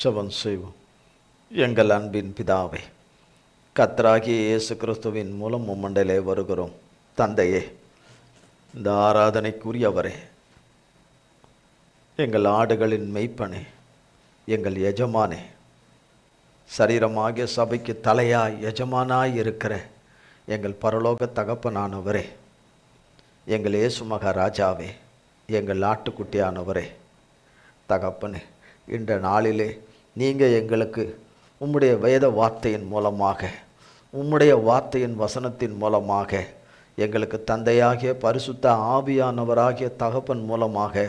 ஜெபம் செய்வோம். எங்கள் அன்பின் பிதாவே, கர்த்தராகிய இயேசு கிறிஸ்துவின் மூலம் உம்மண்டலே வருகிறோம். தந்தையே, இந்த ஆராதனைக்குரியவரே, எங்கள் ஆடுகளின் மெய்ப்பனே, எங்கள் எஜமானே, சரீரமாகிய சபைக்கு தலையாய் எஜமானாய் இருக்கிற எங்கள் பரலோக தகப்பனானவரே, எங்கள் இயேசு மகாராஜாவே, எங்கள் ஆட்டுக்குட்டியானவரே, தகப்பனே, இந்த நாளிலே நீங்கள் எங்களுக்கு உம்முடைய வேத வார்த்தையின் மூலமாக, உம்முடைய வார்த்தையின் வசனத்தின் மூலமாக, எங்களுக்கு தந்தையாகிய பரிசுத்த ஆவியானவராகிய தகப்பன் மூலமாக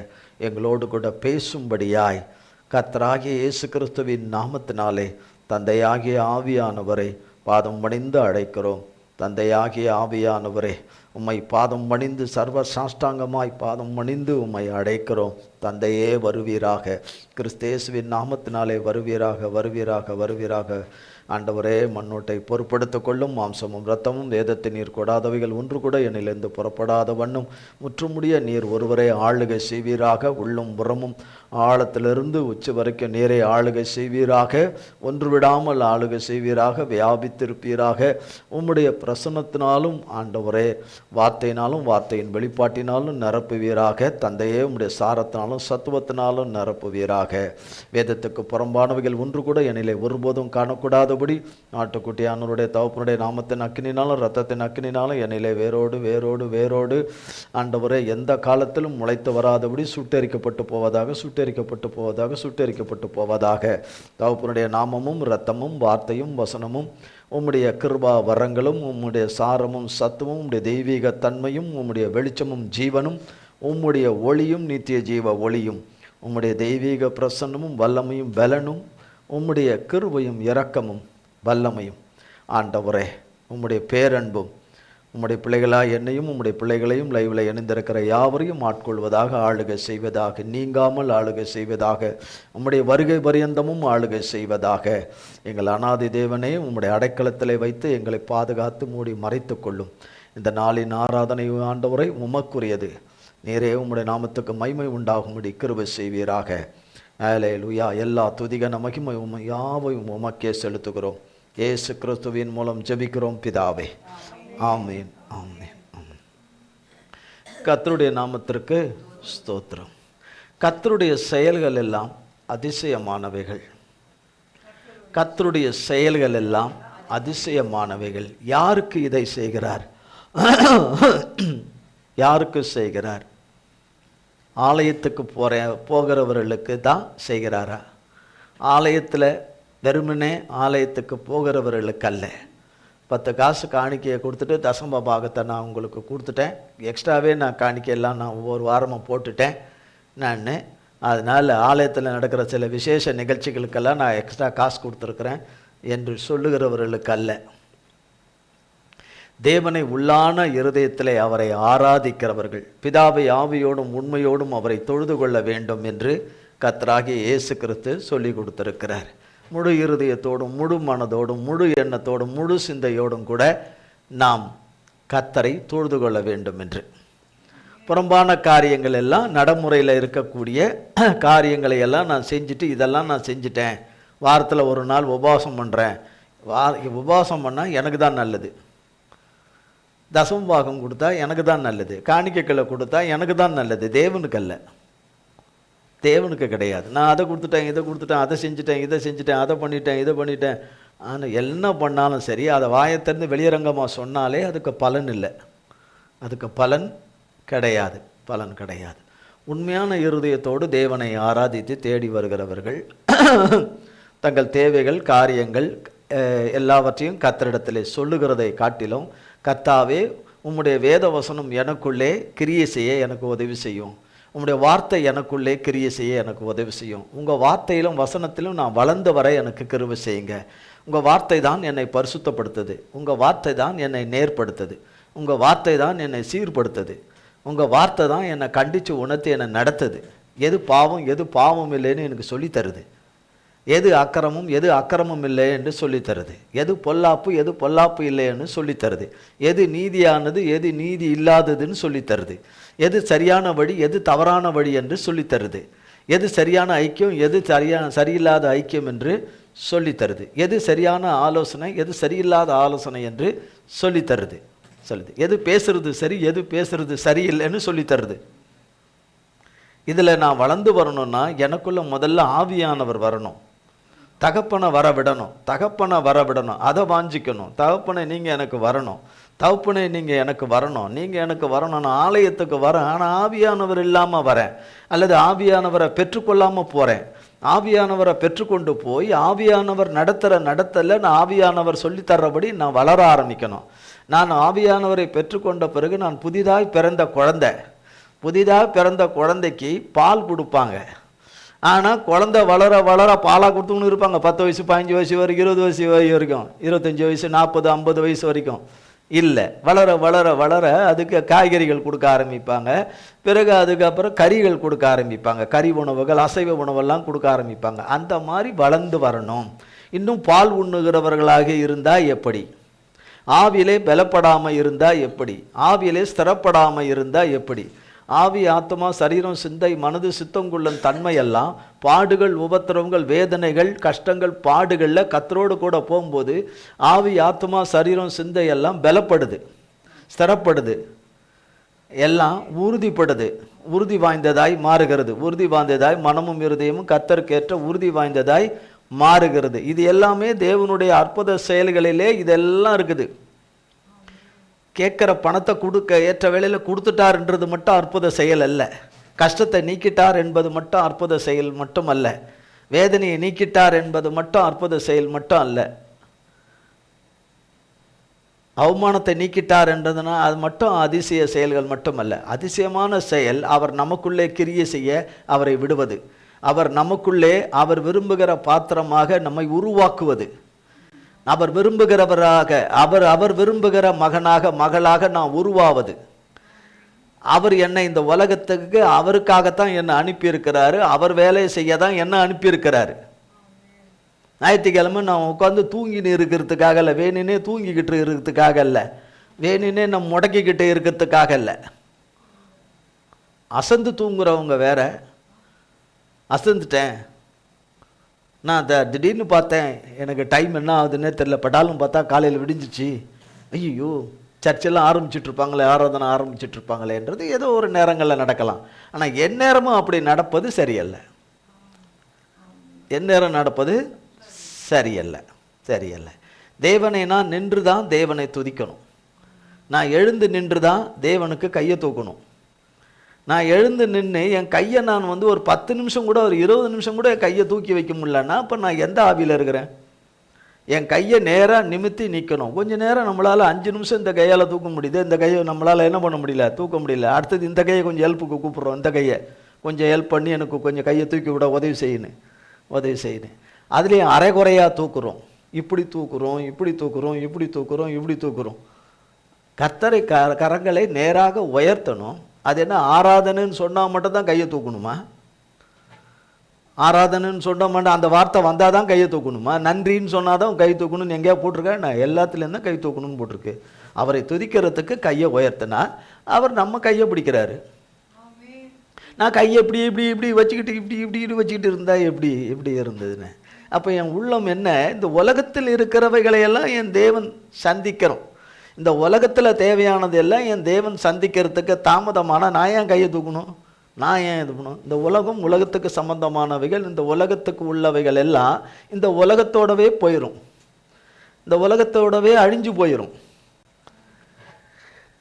எங்களோடு கூட பேசும்படியாய் கர்த்தராகிய இயேசு கிறிஸ்துவின் நாமத்தினாலே தந்தையாகிய ஆவியானவரை பாதம் பணிந்து அழைக்கிறோம். தந்தையாகிய ஆவியானவரே, உம்மை பாதம் பணிந்து சர்வ சாஷ்டாங்கமாய் பாதம் பணிந்து உம்மை அழைக்கிறோம். தந்தையே வருவீராக, கிறிஸ்தேசுவின் நாமத்தினாலே வருவீராக, வருவீராக, வருவீராக. ஆண்டவரே, மண்ணோட்டை பொறுப்படுத்திக் கொள்ளும். மாம்சமும் இரத்தமும் வேதத்தை நீர் கொடாதவைகள் ஒன்று கூட என்னிலிருந்து புறப்படாத வண்ணம் முற்றுமுடிய நீர் ஒருவரே ஆளுகை செய்வீராக. உள்ளும் புறமும் ஆழத்திலிருந்து உச்சி வரைக்கும் நீரை ஆளுகை செய்வீராக. ஒன்று விடாமல் ஆளுகை செய்வீராக, வியாபித்திருப்பீராக. உம்முடைய பிரசன்னத்தினாலும் ஆண்டவரே, வார்த்தையினாலும் வார்த்தையின் வெளிப்பாட்டினாலும் நிரப்புவீராக. தந்தையே, உம்முடைய சாரத்தினாலும் சத்துவத்தினாலும் நிரப்புவீராக. வேதத்துக்கு புறம்பானவைகள் ஒன்று கூட என்னிலே ஒருபோதும் காணக்கூடாதபடி நாட்டுக்குட்டியானவருடைய தகப்பனுடைய நாமத்தின் அக்கினினாலும் இரத்தத்தின் அக்கினினாலும் என்னிலே வேரோடு வேரோடு வேரோடு ஆண்டவரே எந்த காலத்திலும் முளைத்து வராதபடி சுட்டெரிக்கப்பட்டு போவதாக, சுட்டெரிக்கப்பட்டு போவதாக, சுட்டெரிக்கப்பட்டு போவதாக. தகப்பனுடைய நாமமும் இரத்தமும் வார்த்தையும் வசனமும் உம்முடைய கிருபா வரங்களும் உம்முடைய சாரமும் சத்துவமும் உம்முடைய தெய்வீக தன்மையும் உம்முடைய வெளிச்சமும் ஜீவனும் உம்முடைய ஒளியும் நித்திய ஜீவ ஒளியும் உம்முடைய தெய்வீக பிரசன்னமும் வல்லமையும் பலனும் உம்முடைய கிருபையும் இரக்கமும் வல்லமையும் ஆண்டவரே, உம்முடைய பேரன்பும் உம்முடைய பிள்ளைகளாக என்னையும் உம்முடைய பிள்ளைகளையும் லைவில் இணைந்திருக்கிற யாவரையும் ஆட்கொள்வதாக, ஆளுகை செய்வதாக, நீங்காமல் ஆளுகை செய்வதாக, உம்முடைய வருகை பரியந்தமும் ஆளுகை செய்வதாக. எங்கள் அநாதி தேவனே, உம்முடைய அடைக்கலத்திலே வைத்து எங்களை பாதுகாத்து மூடி மறைத்து கொள்ளும். இந்த நாளின் ஆராதனை ஆண்டவரை உமக்குரியது. நீரே உம்முடைய நாமத்துக்கு மகிமை உண்டாகும்படி கிருபை செய்வீராக. அல்லேலூயா. எல்லா துதிகன மகிமை யாவையும் உமக்கே செலுத்துகிறோம். இயேசு கிறிஸ்துவின் மூலம் ஜெபிக்கிறோம் பிதாவே. ஆமீன், ஆமீன், ஆமீன். கர்த்தருடைய நாமத்திற்கு ஸ்தோத்திரம். கர்த்தருடைய செயல்கள் எல்லாம் அதிசயமானவைகள். கர்த்தருடைய செயல்கள் எல்லாம் அதிசயமானவைகள். யாருக்கு இதை செய்கிறார்? யாருக்கு செய்கிறார்? ஆலயத்துக்கு போகிறவர்களுக்கு தான் செய்கிறாரா? ஆலயத்தில் வெறுமனே ஆலயத்துக்கு போகிறவர்களுக்கு அல்ல. 10 காசு காணிக்கையை கொடுத்துட்டு தசம பாகத்தை நான் உங்களுக்கு கொடுத்துட்டேன், எக்ஸ்ட்ராவே நான் காணிக்கையெல்லாம் நான் ஒவ்வொரு வாரமும் போட்டுட்டேன் நான், அதனால் ஆலயத்தில் நடக்கிற சில விசேஷ நிகழ்ச்சிகளுக்கெல்லாம் நான் எக்ஸ்ட்ரா காசு கொடுத்துருக்குறேன் என்று சொல்லுகிறவர்களுக்கு அல்ல. தேவனை உள்ளான இருதயத்திலே அவரை ஆராதிக்கிறவர்கள், பிதாவை ஆவியோடும் உண்மையோடும் அவரை தொழுது கொள்ள வேண்டும் என்று கர்த்தராகிய இயேசு கிறிஸ்து சொல்லி கொடுத்திருக்கிறார். முழு இருதயத்தோடும் முழு மனதோடும் முழு எண்ணத்தோடும் முழு சிந்தையோடும் கூட நாம் கர்த்தரை தொழுது கொள்ள வேண்டும் என்று. புறம்பான காரியங்கள் எல்லாம், நடைமுறையில் இருக்கக்கூடிய காரியங்களை எல்லாம் நான் செஞ்சுட்டு, இதெல்லாம் நான் செஞ்சுட்டேன், வாரத்தில் ஒரு நாள் உபவாசம் பண்ணுறேன், உபவாசம் பண்ணால் எனக்கு தான் நல்லது, தசம பாகம் கொடுத்தா எனக்கு தான் நல்லது, காணிக்கைகளை கொடுத்தா எனக்கு தான் நல்லது, தேவனுக்கு அல்ல. தேவனுக்கு கிடையாது. நான் அதை கொடுத்துட்டேன், இதை கொடுத்துட்டேன், அதை செஞ்சுட்டேன், இதை செஞ்சுட்டேன், அதை பண்ணிட்டேன், இதை பண்ணிட்டேன். ஆனால் என்ன பண்ணாலும் சரி, அதை வாயத்திறந்து வெளியரங்கமாக சொன்னாலே அதுக்கு பலன் இல்லை, அதுக்கு பலன் கிடையாது, பலன் கிடையாது. உண்மையான இருதயத்தோடு தேவனை ஆராதித்து தேடி வருகிறவர்கள் தங்கள் தேவைகள் காரியங்கள் எல்லாவற்றையும் கர்த்தரிடத்திலே சொல்லுகிறதை காட்டிலும், கர்த்தாவே உம்முடைய வேத வசனம் எனக்குள்ளே கிரியை செய்ய எனக்கு உதவி செய்யும், உம்முடைய வார்த்தை எனக்குள்ளே கிரியை செய்ய எனக்கு உதவி செய்யும், உங்கள் வார்த்தையிலும் வசனத்திலும் நான் வளர்ந்து வர எனக்கு கிருபை செய்யுங்க, உங்கள் வார்த்தை தான் என்னை பரிசுத்தப்படுத்துது, உங்கள் வார்த்தை தான் என்னை நேர்படுத்துது, உங்கள் வார்த்தை தான் என்னை சீர்படுத்துது, உங்கள் வார்த்தை தான் என்னை கண்டித்து உணர்த்தி என்னை நடத்துது, எது பாவம் எது பாவம் இல்லைன்னு எனக்கு சொல்லித்தருது, எது அக்கிரமம் எது அக்கிரமம் இல்லை என்று சொல்லித்தருது, எது பொல்லாப்பு எது பொல்லாப்பு இல்லைன்னு சொல்லித்தருது, எது நீதியானது எது நீதி இல்லாததுன்னு சொல்லித்தருது, எது சரியான வழி எது தவறான வழி என்று சொல்லித்தருது. எது சரியான ஐக்கியம், எது சரியில்லாத ஐக்கியம் என்று சொல்லித்தருது. எது சரியான ஆலோசனை, எது சரியில்லாத ஆலோசனை என்று சொல்லித்தருது. எது பேசுறது சரி, எது பேசுறது சரியில்லைன்னு சொல்லித்தருது. இதில் நான் வளர்ந்து வரணும்னா எனக்குள்ள முதல்ல ஆவியானவர் வரணும். தகப்பனை வர விடணும். அதை வாஞ்சிக்கணும். தகப்பனை நீங்கள் எனக்கு வரணும், தகப்பனை நீங்கள் எனக்கு வரணும், நீங்கள் எனக்கு வரணும். நான் ஆலயத்துக்கு வரேன், ஆனால் ஆவியானவர் இல்லாமல் வரேன், அல்லது ஆவியானவரை பெற்றுக்கொள்ளாமல் போகிறேன். ஆவியானவரை பெற்றுக்கொண்டு போய் ஆவியானவர் நடத்தலை நான் ஆவியானவர் சொல்லித்தர்றபடி நான் வளர ஆரம்பிக்கணும். நான் ஆவியானவரை பெற்றுக்கொண்ட பிறகு நான் புதிதாக பிறந்த குழந்தைக்கு பால் கொடுப்பாங்க. ஆனால் குழந்தை வளர வளர பாலாக கொடுத்துன்னு இருப்பாங்க. 10 வயசு 15 வயசு வரைக்கும், 20 வயசு வரைக்கும், 25 வயசு 40 50 வயசு வரைக்கும் இல்லை. வளர வளர வளர அதுக்கு காய்கறிகள் கொடுக்க ஆரம்பிப்பாங்க. பிறகு அதுக்கப்புறம் கறிகள் கொடுக்க ஆரம்பிப்பாங்க. கறி உணவுகள், அசைவ உணவெல்லாம் கொடுக்க ஆரம்பிப்பாங்க. அந்த மாதிரி வளர்ந்து வரணும். இன்னும் பால் உண்ணுகிறவர்களாக இருந்தால் எப்படி, ஆவியிலே பலப்படாமல் இருந்தால் எப்படி, ஆவியிலே ஸ்திரப்படாமல் இருந்தால் எப்படி. ஆவி, ஆத்மா, சரீரம், சிந்தை, மனது, சித்தங்குள்ளன் தன்மையெல்லாம் பாடுகள், உபத்திரவங்கள், வேதனைகள், கஷ்டங்கள், பாடுகளில் கத்தரோடு கூட போகும்போது ஆவி, ஆத்மா, சரீரம், சிந்தை எல்லாம் பலப்படுது, ஸ்திரப்படுது, எல்லாம் உறுதிப்படுது, உறுதி வாய்ந்ததாய் மாறுகிறது. உறுதி வாய்ந்ததாய் மனமும் இருதயமும் கர்த்தருக்கேற்ற உறுதி வாய்ந்ததாய் மாறுகிறது. இது எல்லாமே தேவனுடைய அற்புத செயல்களிலே இதெல்லாம் இருக்குது. கேட்குற பணத்தை கொடுக்க ஏற்ற வேளையில் கொடுத்துட்டார்ன்றது மட்டும் அற்புத செயல் அல்ல. கஷ்டத்தை நீக்கிட்டார் என்பது மட்டும் அற்புத செயல் மட்டும் அல்ல. வேதனையை நீக்கிட்டார் என்பது மட்டும் அற்புத செயல் மட்டும் அல்ல. அவமானத்தை நீக்கிட்டார் என்றதுனா அது மட்டும் அதிசய செயல்கள் மட்டுமல்ல. அதிசயமான செயல் அவர் நமக்குள்ளே கிரியை செய்ய அவரை விடுவது, அவர் நமக்குள்ளே அவர் விரும்புகிற பாத்திரமாக நம்மை உருவாக்குவது, அவர் விரும்புகிறவராக அவர் விரும்புகிற மகனாக மகளாக நான் உருவாவது. அவர் என்னை இந்த உலகத்துக்கு அவருக்காகத்தான் என்னை அனுப்பியிருக்கிறாரு. அவர் வேலையை செய்ய தான் என்னை அனுப்பியிருக்கிறாரு. ஞாயிற்றுக்கிழமை நான் உட்காந்து தூங்கின்னு இருக்கிறதுக்காக இல்லை, வேணுனே தூங்கிக்கிட்டு இருக்கிறதுக்காக இல்லை, வேணுனே நம்ம முடக்கிக்கிட்டு இருக்கிறதுக்காக இல்லை. அசந்து தூங்குறவங்க வேற, அசந்துட்டேன் நான் திடீர்னு பார்த்தேன், எனக்கு டைம் என்ன ஆகுதுன்னே தெரியல, பட்டாலும் பார்த்தா காலையில் விடிஞ்சிச்சு, ஐயோ சர்ச்செல்லாம் ஆரம்பிச்சுட்ருப்பாங்களே, ஆராதனை ஆரம்பிச்சுட்ருப்பாங்களேன்றது ஏதோ ஒரு நேரங்களில் நடக்கலாம். ஆனால் எந்நேரமும் அப்படி நடப்பது சரியல்ல. எந்நேரம் நடப்பது சரியல்ல. தேவனை நான் நின்று தான் தேவனை துதிக்கணும். நான் எழுந்து நின்று தான் தேவனுக்கு கையை தூக்கணும். நான் எழுந்து நின்று என் கையை நான் ஒரு 10 நிமிஷம் கூட, ஒரு 20 நிமிஷம் கூட என் கையை தூக்கி வைக்க முடியலன்னா அப்போ நான் எந்த ஆவியில் இருக்கிறேன்? என் கையை நேராக நிமித்தி நிற்கணும். கொஞ்சம் நேரம் நம்மளால் 5 நிமிஷம் இந்த கையால் தூக்க முடியுது, இந்த கையை நம்மளால் என்ன பண்ண முடியல, தூக்க முடியல. அடுத்தது இந்த கையை கொஞ்சம் ஹெல்ப்புக்கு கூப்பிட்றோம், இந்த கையை கொஞ்சம் ஹெல்ப் பண்ணி எனக்கு கொஞ்சம் கையை தூக்கி விட உதவி செய்யணும். அதுலேயும் அரைகுறையாக தூக்குறோம், இப்படி தூக்குறோம். கர்த்தரை கரங்களை நேராக உயர்த்தணும். அது என்ன ஆராதனைன்னு சொன்னால் மட்டும்தான் கையை தூக்கணுமா? ஆராதனைன்னு சொன்ன மாட்டேன் அந்த வார்த்தை வந்தால் தான் கையை தூக்கணுமா? நன்றின்னு சொன்னால் தான் கை தூக்கணும்னு எங்கேயா போட்டிருக்கேன்? நான் எல்லாத்துலேயும் தான் கை தூக்கணும்னு போட்டிருக்கு. அவரை துதிக்கிறதுக்கு கையை உயர்த்தினா அவர் நம்ம கையை பிடிக்கிறாரு. நான் கையை இப்படி வச்சுக்கிட்டு இருந்தால் எப்படி இருந்ததுன்னு. அப்போ என் உள்ளம் என்ன, இந்த உலகத்தில் இருக்கிறவைகளையெல்லாம் என் தேவன் சந்திக்கிறோம். இந்த உலகத்தில் தேவையானது எல்லாம் என் தேவன் சந்திக்கிறதுக்கு தாமதமான நான் ஏன் கையை தூக்கணும்? நான் ஏன் இது பண்ணணும்? இந்த உலகம், உலகத்துக்கு சம்பந்தமானவைகள், இந்த உலகத்துக்கு உள்ளவைகள் எல்லாம் இந்த உலகத்தோடவே போயிடும், இந்த உலகத்தோடவே அழிஞ்சு போயிடும்.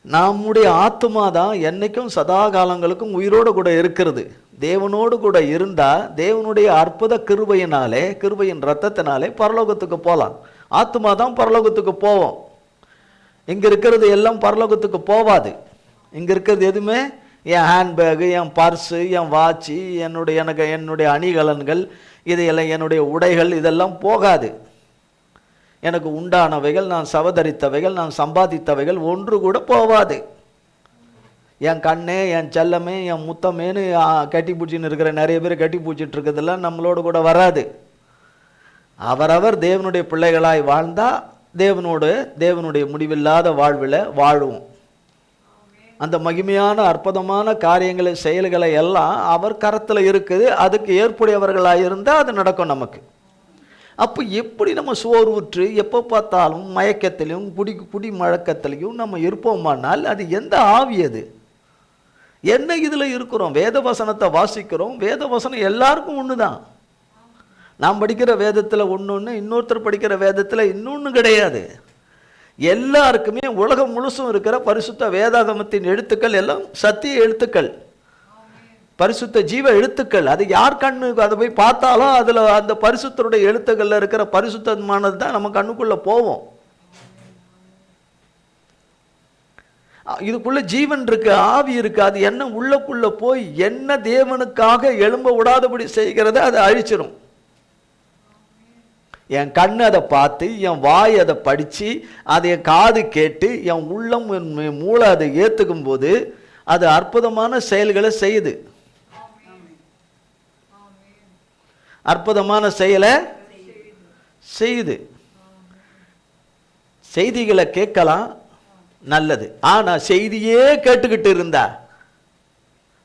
நம்முடைய ஆத்மா தான் என்னைக்கும் சதா காலங்களுக்கும் உயிரோடு கூட இருக்கிறது. தேவனோடு கூட இருந்தால் தேவனுடைய அற்புத கிருபையினாலே, கிருபையின் ரத்தத்தினாலே பரலோகத்துக்கு போகலாம். ஆத்மா தான் பரலோகத்துக்கு போவோம். இங்கே இருக்கிறது எல்லாம் பரலோகத்துக்கு போவாது. இங்கே இருக்கிறது எதுவுமே, என் ஹேண்ட்பேகு, என் பர்ஸு, என் வாட்சி, என்னுடைய அணிகலன்கள், இதையெல்லாம் என்னுடைய உடைகள், இதெல்லாம் போகாது. எனக்கு உண்டானவைகள், நான் சவதரித்தவைகள், நான் சம்பாதித்தவைகள் ஒன்று கூட போவாது. என் கண்ணே, என் செல்லமே, என் முத்தமேன்னு கட்டி பூச்சின்னு இருக்கிற நிறைய பேர் கட்டி பூச்சிட்டு இருக்கிறதெல்லாம் நம்மளோடு கூட வராது. அவரவர் தேவனுடைய பிள்ளைகளாய் வாழ்ந்தால் தேவனுடைய முடிவில்லாத வாழ்வில் வாழுவோம். அந்த மகிமையான அற்புதமான காரியங்களை செயல்களை எல்லாம் அவர் கரத்தில் இருக்குது. அதுக்கு ஏற்புடையவர்களாக இருந்தால் அது நடக்கும் நமக்கு. அப்போ எப்படி நம்ம சோர்வுற்று எப்போ பார்த்தாலும் மயக்கத்திலையும் குடி மழக்கத்திலையும் நம்ம இருப்போமானால் அது எந்த ஆவி? அது என்ன? இதில் இருக்கிறோம், வேத வசனத்தை வாசிக்கிறோம். வேத வசனம் எல்லாருக்கும் ஒன்று தான். நாம் படிக்கிற வேதத்தில் ஒன்று, இன்னொருத்தர் படிக்கிற வேதத்தில் இன்னொன்று கிடையாது. எல்லாருக்குமே உலகம் முழுசும் இருக்கிற பரிசுத்த வேதாகமத்தின் எழுத்துக்கள் எல்லாம் சத்திய எழுத்துக்கள், பரிசுத்த ஜீவ எழுத்துக்கள். அது யார் கண்ணு அதை போய் பார்த்தாலும் அதில் அந்த பரிசுத்தருடைய எழுத்துக்களில் இருக்கிற பரிசுத்தமானது தான் நம்ம கண்ணுக்குள்ளே போவோம். இதுக்குள்ள ஜீவன் இருக்கு, ஆவி இருக்கு. அது என்ன உள்ளக்குள்ள போய் என்ன தேவனுக்காக எழும்ப விடாதபடி செய்கிறத அதை அழிச்சிடும். என் கண்ணு அதை பார்த்து, என் வாய் அதை படித்து, அதை என் காது கேட்டு, என் உள்ளம் மூளை அதை ஏற்றுக்கும் போது அது அற்புதமான செயல்களை செய்யுது. அற்புதமான செயலை செய்யுது. செய்திகளை கேட்கலாம், நல்லது. ஆனா செய்தியே கேட்டுக்கிட்டு இருந்தா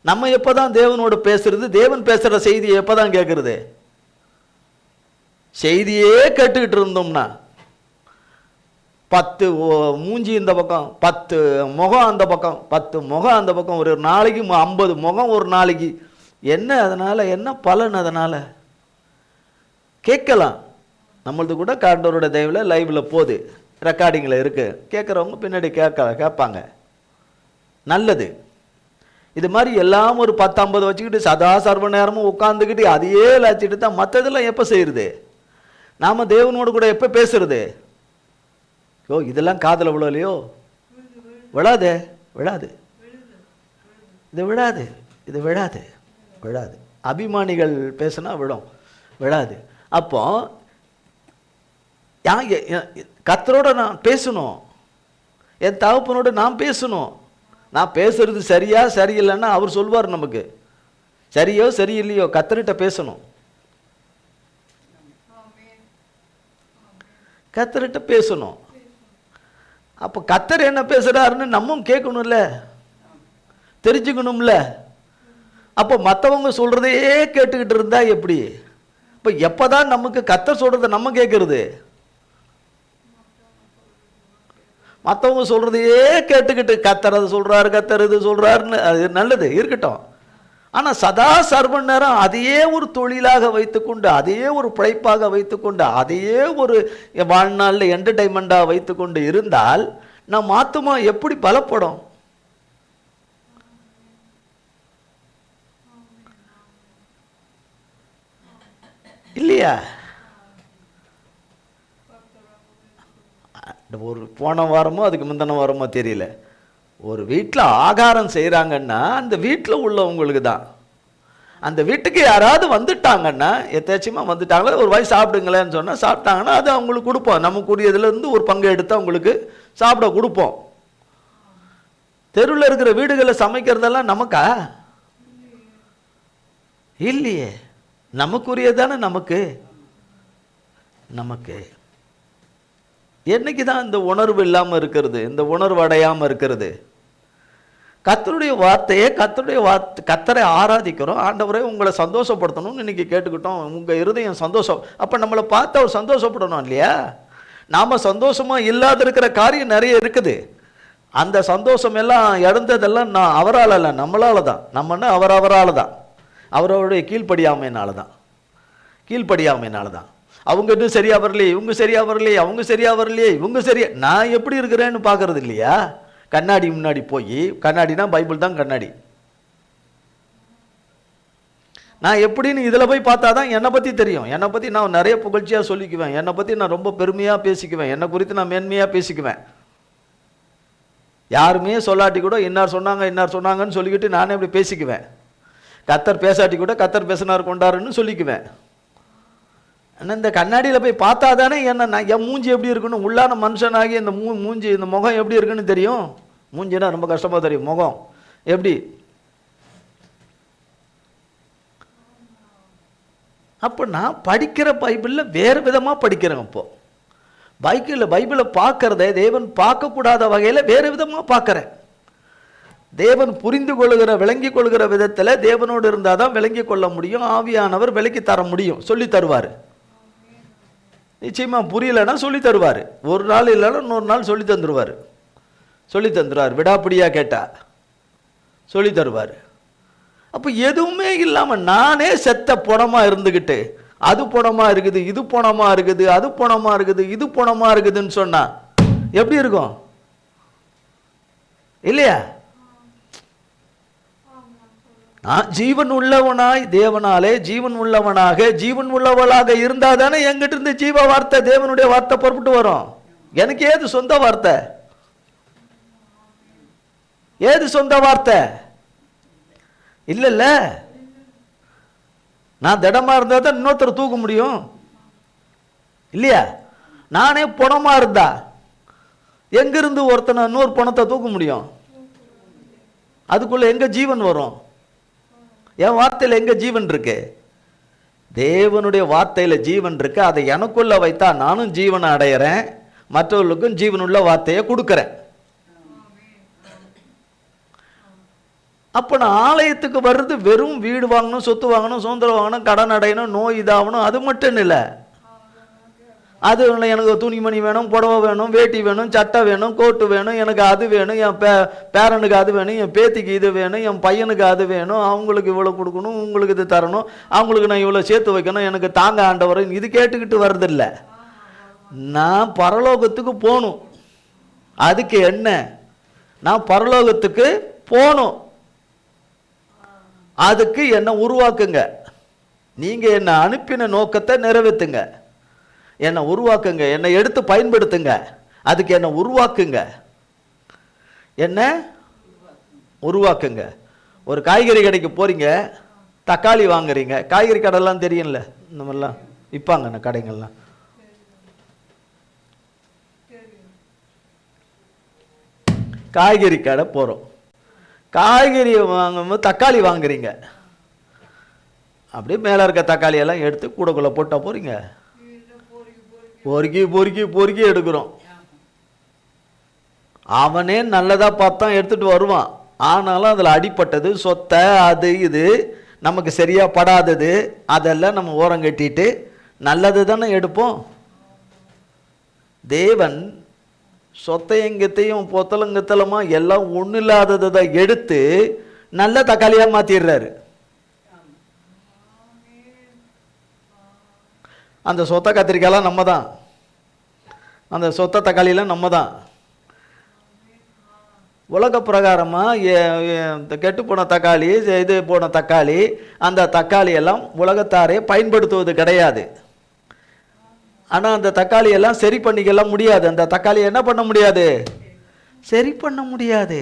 நம்ம எப்பதான் தேவனோட பேசுறது? தேவன் பேசுற செய்தியை எப்பதான் கேட்கறது? செய்தியே கேட்டுக்கிட்டு இருந்தோம்னா 10 மூஞ்சி இந்த பக்கம், 10 முகம் அந்த பக்கம், 10 முகம் அந்த பக்கம், ஒரு நாளைக்கு 50 முகம் ஒரு நாளைக்கு. என்ன அதனால என்ன பலன்? அதனால கேட்கலாம். நம்மளது கூட காண்டவரோட தயவில் லைவில் போகுது, ரெக்கார்டிங்கில் இருக்குது. கேட்குறவங்க பின்னாடி கேட்பாங்க, நல்லது. இது மாதிரி எல்லாம் ஒரு 10-50 வச்சுக்கிட்டு சதா சர்வ நேரமும் உட்காந்துக்கிட்டு அதையே லாச்சிட்டு தான் மற்றதெல்லாம் எப்போ செய்யுது? நாம் தேவனோடு கூட எப்போ பேசுறது? இதெல்லாம் காதில் விழலையோ? விழாதே, விழாது, இது விழாது, இது விழாது, விழாது. அபிமானிகள் பேசுனா விழும், விழாது. அப்போ கர்த்தரோட நான் பேசணும், என் தகப்பனோட நான் பேசணும். நான் பேசுறது சரியா சரியில்லைன்னா அவர் சொல்வார் நமக்கு. சரியோ சரியில்லையோ கர்த்தர்கிட்ட பேசணும், கர்த்தர்கிட்ட பேசணும். அப்போ கர்த்தர் என்ன பேசுறாருன்னு நம்மும் கேட்கணும்ல, தெரிஞ்சுக்கணும்ல. அப்போ மற்றவங்க சொல்றதையே கேட்டுக்கிட்டு இருந்தா எப்படி? இப்போ எப்போதான் நமக்கு கர்த்தர் சொல்றதை நம்ம கேட்கறது? மற்றவங்க சொல்றதையே கேட்டுக்கிட்டு கர்த்தர் அது சொல்றாரு, கர்த்தர் இது சொல்றாருன்னு, அது நல்லது இருக்கட்டும். ஆனால் சதா சர்வ நேரம் அதையே ஒரு தொழிலாக வைத்துக்கொண்டு, அதையே ஒரு பிழைப்பாக வைத்துக்கொண்டு, அதையே ஒரு வாழ்நாளில் என்டர்டைன்மெண்ட்டாக வைத்துக்கொண்டு இருந்தால் நம் ஆத்துமா எப்படி பலப்படும்? இல்லையா? ஒரு போன வாரமோ அதுக்கு முந்தின வாரமோ தெரியல, ஒரு வீட்டில் ஆகாரம் செய்கிறாங்கன்னா அந்த வீட்டில் உள்ளவங்களுக்கு தான். அந்த வீட்டுக்கு யாராவது வந்துட்டாங்கன்னா, எத்தாச்சுமா வந்துட்டாங்களா, ஒரு வாய் சாப்பிடுங்களேன்னு சொன்னால் சாப்பிட்டாங்கன்னா அது அவங்களுக்கு கொடுப்போம். நமக்குரியதுலேருந்து ஒரு பங்கு எடுத்து அவங்களுக்கு சாப்பிட கொடுப்போம். தெருவில் இருக்கிற வீடுகளில் சமைக்கிறதெல்லாம் நமக்கா? இல்லையே, நமக்குரியதானே. நமக்கு நமக்கு என்னைக்கு தான் இந்த உணர்வு இல்லாமல் இருக்கிறது, இந்த உணர்வு அடையாமல் இருக்கிறது? கர்த்தருடைய வார்த்தையே, கர்த்தரை ஆராதிக்கிறோம். ஆண்டவரே உங்களை சந்தோஷப்படுத்தணும்னு இன்னைக்கு கேட்டுக்கிட்டோம். உங்கள் இருதயம் சந்தோஷம். அப்போ நம்மளை பார்த்து அவர் சந்தோஷப்படணும் இல்லையா? நாம் சந்தோஷமாக இல்லாத இருக்கிற காரியம் நிறைய இருக்குது. அந்த சந்தோஷம் எல்லாம் இழந்ததெல்லாம் நான் அவரால் இல்லை, நம்மளால தான். நம்மன்னா அவரால் தான், அவருடைய கீழ்ப்படியாமையினால தான், கீழ்ப்படியாமையினால தான். அவங்க இன்னும் சரியா வரலையே, இவங்க சரியா வரலையே, அவங்க சரியா வரலையே, இவங்க சரியா, நான் எப்படி இருக்கிறேன்னு பார்க்கறது இல்லையா? கண்ணாடி முன்னாடி போய், கண்ணாடினா பைபிள் தான் கண்ணாடி. நான் எப்படின்னு இதில் போய் பார்த்தா தான் என்னை பற்றி தெரியும். என்னை பற்றி நான் நிறைய புகழ்ச்சியாக சொல்லிக்குவேன், என்னை பற்றி நான் ரொம்ப பெருமையாக பேசிக்குவேன், என்னை குறித்து நான் மேன்மையாக பேசிக்குவேன். யாருமே சொல்லாட்டி கூட இன்னார் சொன்னாங்கன்னு சொல்லிக்கிட்டு நானே இப்படி பேசிக்குவேன். கர்த்தர் பேசாட்டி கூட கர்த்தர் பேசினார் கொண்டாருன்னு சொல்லிக்குவேன். ஆனால் இந்த கண்ணாடியில் போய் பார்த்தா தானே என்ன என் மூஞ்சி எப்படி இருக்குன்னு, உள்ளான மனுஷனாகி இந்த மூஞ்சி, இந்த முகம் எப்படி இருக்குன்னு தெரியும். மூஞ்சினா ரொம்ப கஷ்டமாக தெரியும், முகம் எப்படி. அப்போ நான் படிக்கிற பைபிளில் வேறு விதமாக படிக்கிறேன். இப்போது பைபிளை பார்க்கறத தேவன் பார்க்கக்கூடாத வகையில் வேறு விதமாக பார்க்குறேன். தேவன் புரிந்து கொள்கிற விளங்கி கொள்கிற விதத்தில் தேவனோடு இருந்தால் தான் விளங்கி கொள்ள முடியும். ஆவியானவர் விளக்கி தர முடியும், சொல்லி தருவார். நிச்சயமாக புரியலைன்னா சொல்லி தருவார். ஒரு நாள் இல்லைன்னா இன்னொரு நாள் சொல்லி தந்துடுவார். சொல்லி தந்துடுவார். விடாப்பிடியாக கேட்டால் சொல்லி தருவார். அப்போ எதுவுமே இல்லாமல் நானே செத்த பணமாக இருந்துக்கிட்டு அது பணமாக இருக்குது, இது பணமாக இருக்குது, அது பணமாக இருக்குது, இது பணமாக இருக்குதுன்னு சொன்னால் எப்படி இருக்கும் இல்லையா? நான் ஜீவன் உள்ளவனாய் தேவனாலே ஜீவன் உள்ளவனாக ஜீவன் உள்ளவளாக இருந்தால் தானே எங்கிட்ட இருந்து ஜீவ வார்த்தை தேவனுடைய வார்த்தை புறப்பட்டு வரும். எனக்கு ஏது சொந்த வார்த்தை? ஏது சொந்த வார்த்தை? இல்லைல்ல. நான் திடமா இருந்தா தான் இன்னொருத்தர் தூக்க முடியும் இல்லையா? நானே பணமா இருந்தா எங்கிருந்து ஒருத்தனை இன்னொரு பணத்தை தூக்க முடியும்? அதுக்குள்ள எங்க ஜீவன் வரும்? என் வார்த்தையில் எங்க ஜீவன் இருக்கு? தேவனுடைய வார்த்தையில ஜீவன் இருக்கு. அதை எனக்குள்ள வைத்தா நானும் ஜீவனை அடையிறேன், மற்றவர்களுக்கும் ஜீவனுள்ள வார்த்தையை கொடுக்கிறேன். அப்போ நான் ஆலயத்துக்கு வர்றது வெறும் வீடு வாங்கணும், சொத்து வாங்கணும், சுதந்திரம் வாங்கணும், கடன் அடையணும், நோய் இதாகணும், அது மட்டும் இல்லை. அது எனக்கு துணிமணி வேணும், புடவை வேணும், வேட்டி வேணும், சட்டை வேணும், கோட்டு வேணும், எனக்கு அது வேணும், என் பேரனுக்கு அது வேணும், என் பேத்திக்கு இது வேணும், என் பையனுக்கு அது வேணும், அவங்களுக்கு இவ்வளோ கொடுக்கணும், உங்களுக்கு இது தரணும், அவங்களுக்கு நான் இவ்வளோ சேர்த்து வைக்கணும், எனக்கு தாங்க ஆண்டவர், இது கேட்டுக்கிட்டு வர்றதில்ல. நான் பரலோகத்துக்கு போகணும். அதுக்கு என்ன? நான் பரலோகத்துக்கு போகணும். அதுக்கு என்னை உருவாக்குங்க. நீங்கள் என்னை அனுப்பின நோக்கத்தை நிறைவேற்றுங்க. என்னை உருவாக்குங்க, என்னை எடுத்து பயன்படுத்துங்க. அதுக்கு என்னை உருவாக்குங்க, என்ன உருவாக்குங்க. ஒரு காய்கறி கடைக்கு போறீங்க, தக்காளி வாங்குறீங்க. காய்கறி கடைலாம் தெரியும்ல, இந்த மாதிரிலாம் விற்பாங்க கடைங்கள்லாம். காய்கறி கடை போகிறோம், காய்கறி வாங்கும்போது தக்காளி வாங்குறீங்க. அப்படியே மேலே இருக்க தக்காளியெல்லாம் எடுத்து கூடக்குள்ளே போட்டால் போகிறீங்க. பொறுக்கி பொறுக்கி பொறுக்கி எடுக்கிறோம். அவனே நல்லதாக பார்த்தா எடுத்துகிட்டு வருவான். ஆனாலும் அதில் அடிப்பட்டது, சொத்தை, அது இது நமக்கு சரியாக படாதது, அதெல்லாம் நம்ம ஓரம் கட்டிட்டு நல்லது தானே எடுப்போம். தேவன் சொத்தையங்கத்தையும் பொத்தலங்கத்தலமா எல்லாம் ஒன்றும் இல்லாததை தான் எடுத்து நல்ல தக்காளியாக மாற்றிடுறாரு. அந்த சொத்தை கத்திரிக்காயெல்லாம் நம்ம தான், அந்த சொத்தை தக்காளியெல்லாம் நம்ம தான். உலக பிரகாரமாக கெட்டு போன தக்காளி, இது போன தக்காளி, அந்த தக்காளியெல்லாம் உலகத்தாரே பயன்படுத்துவது கிடையாது. ஆனால் அந்த தக்காளியெல்லாம் சரி பண்ணிக்கலாம் முடியாது. அந்த தக்காளியை என்ன பண்ண முடியாது? சரி பண்ண முடியாது.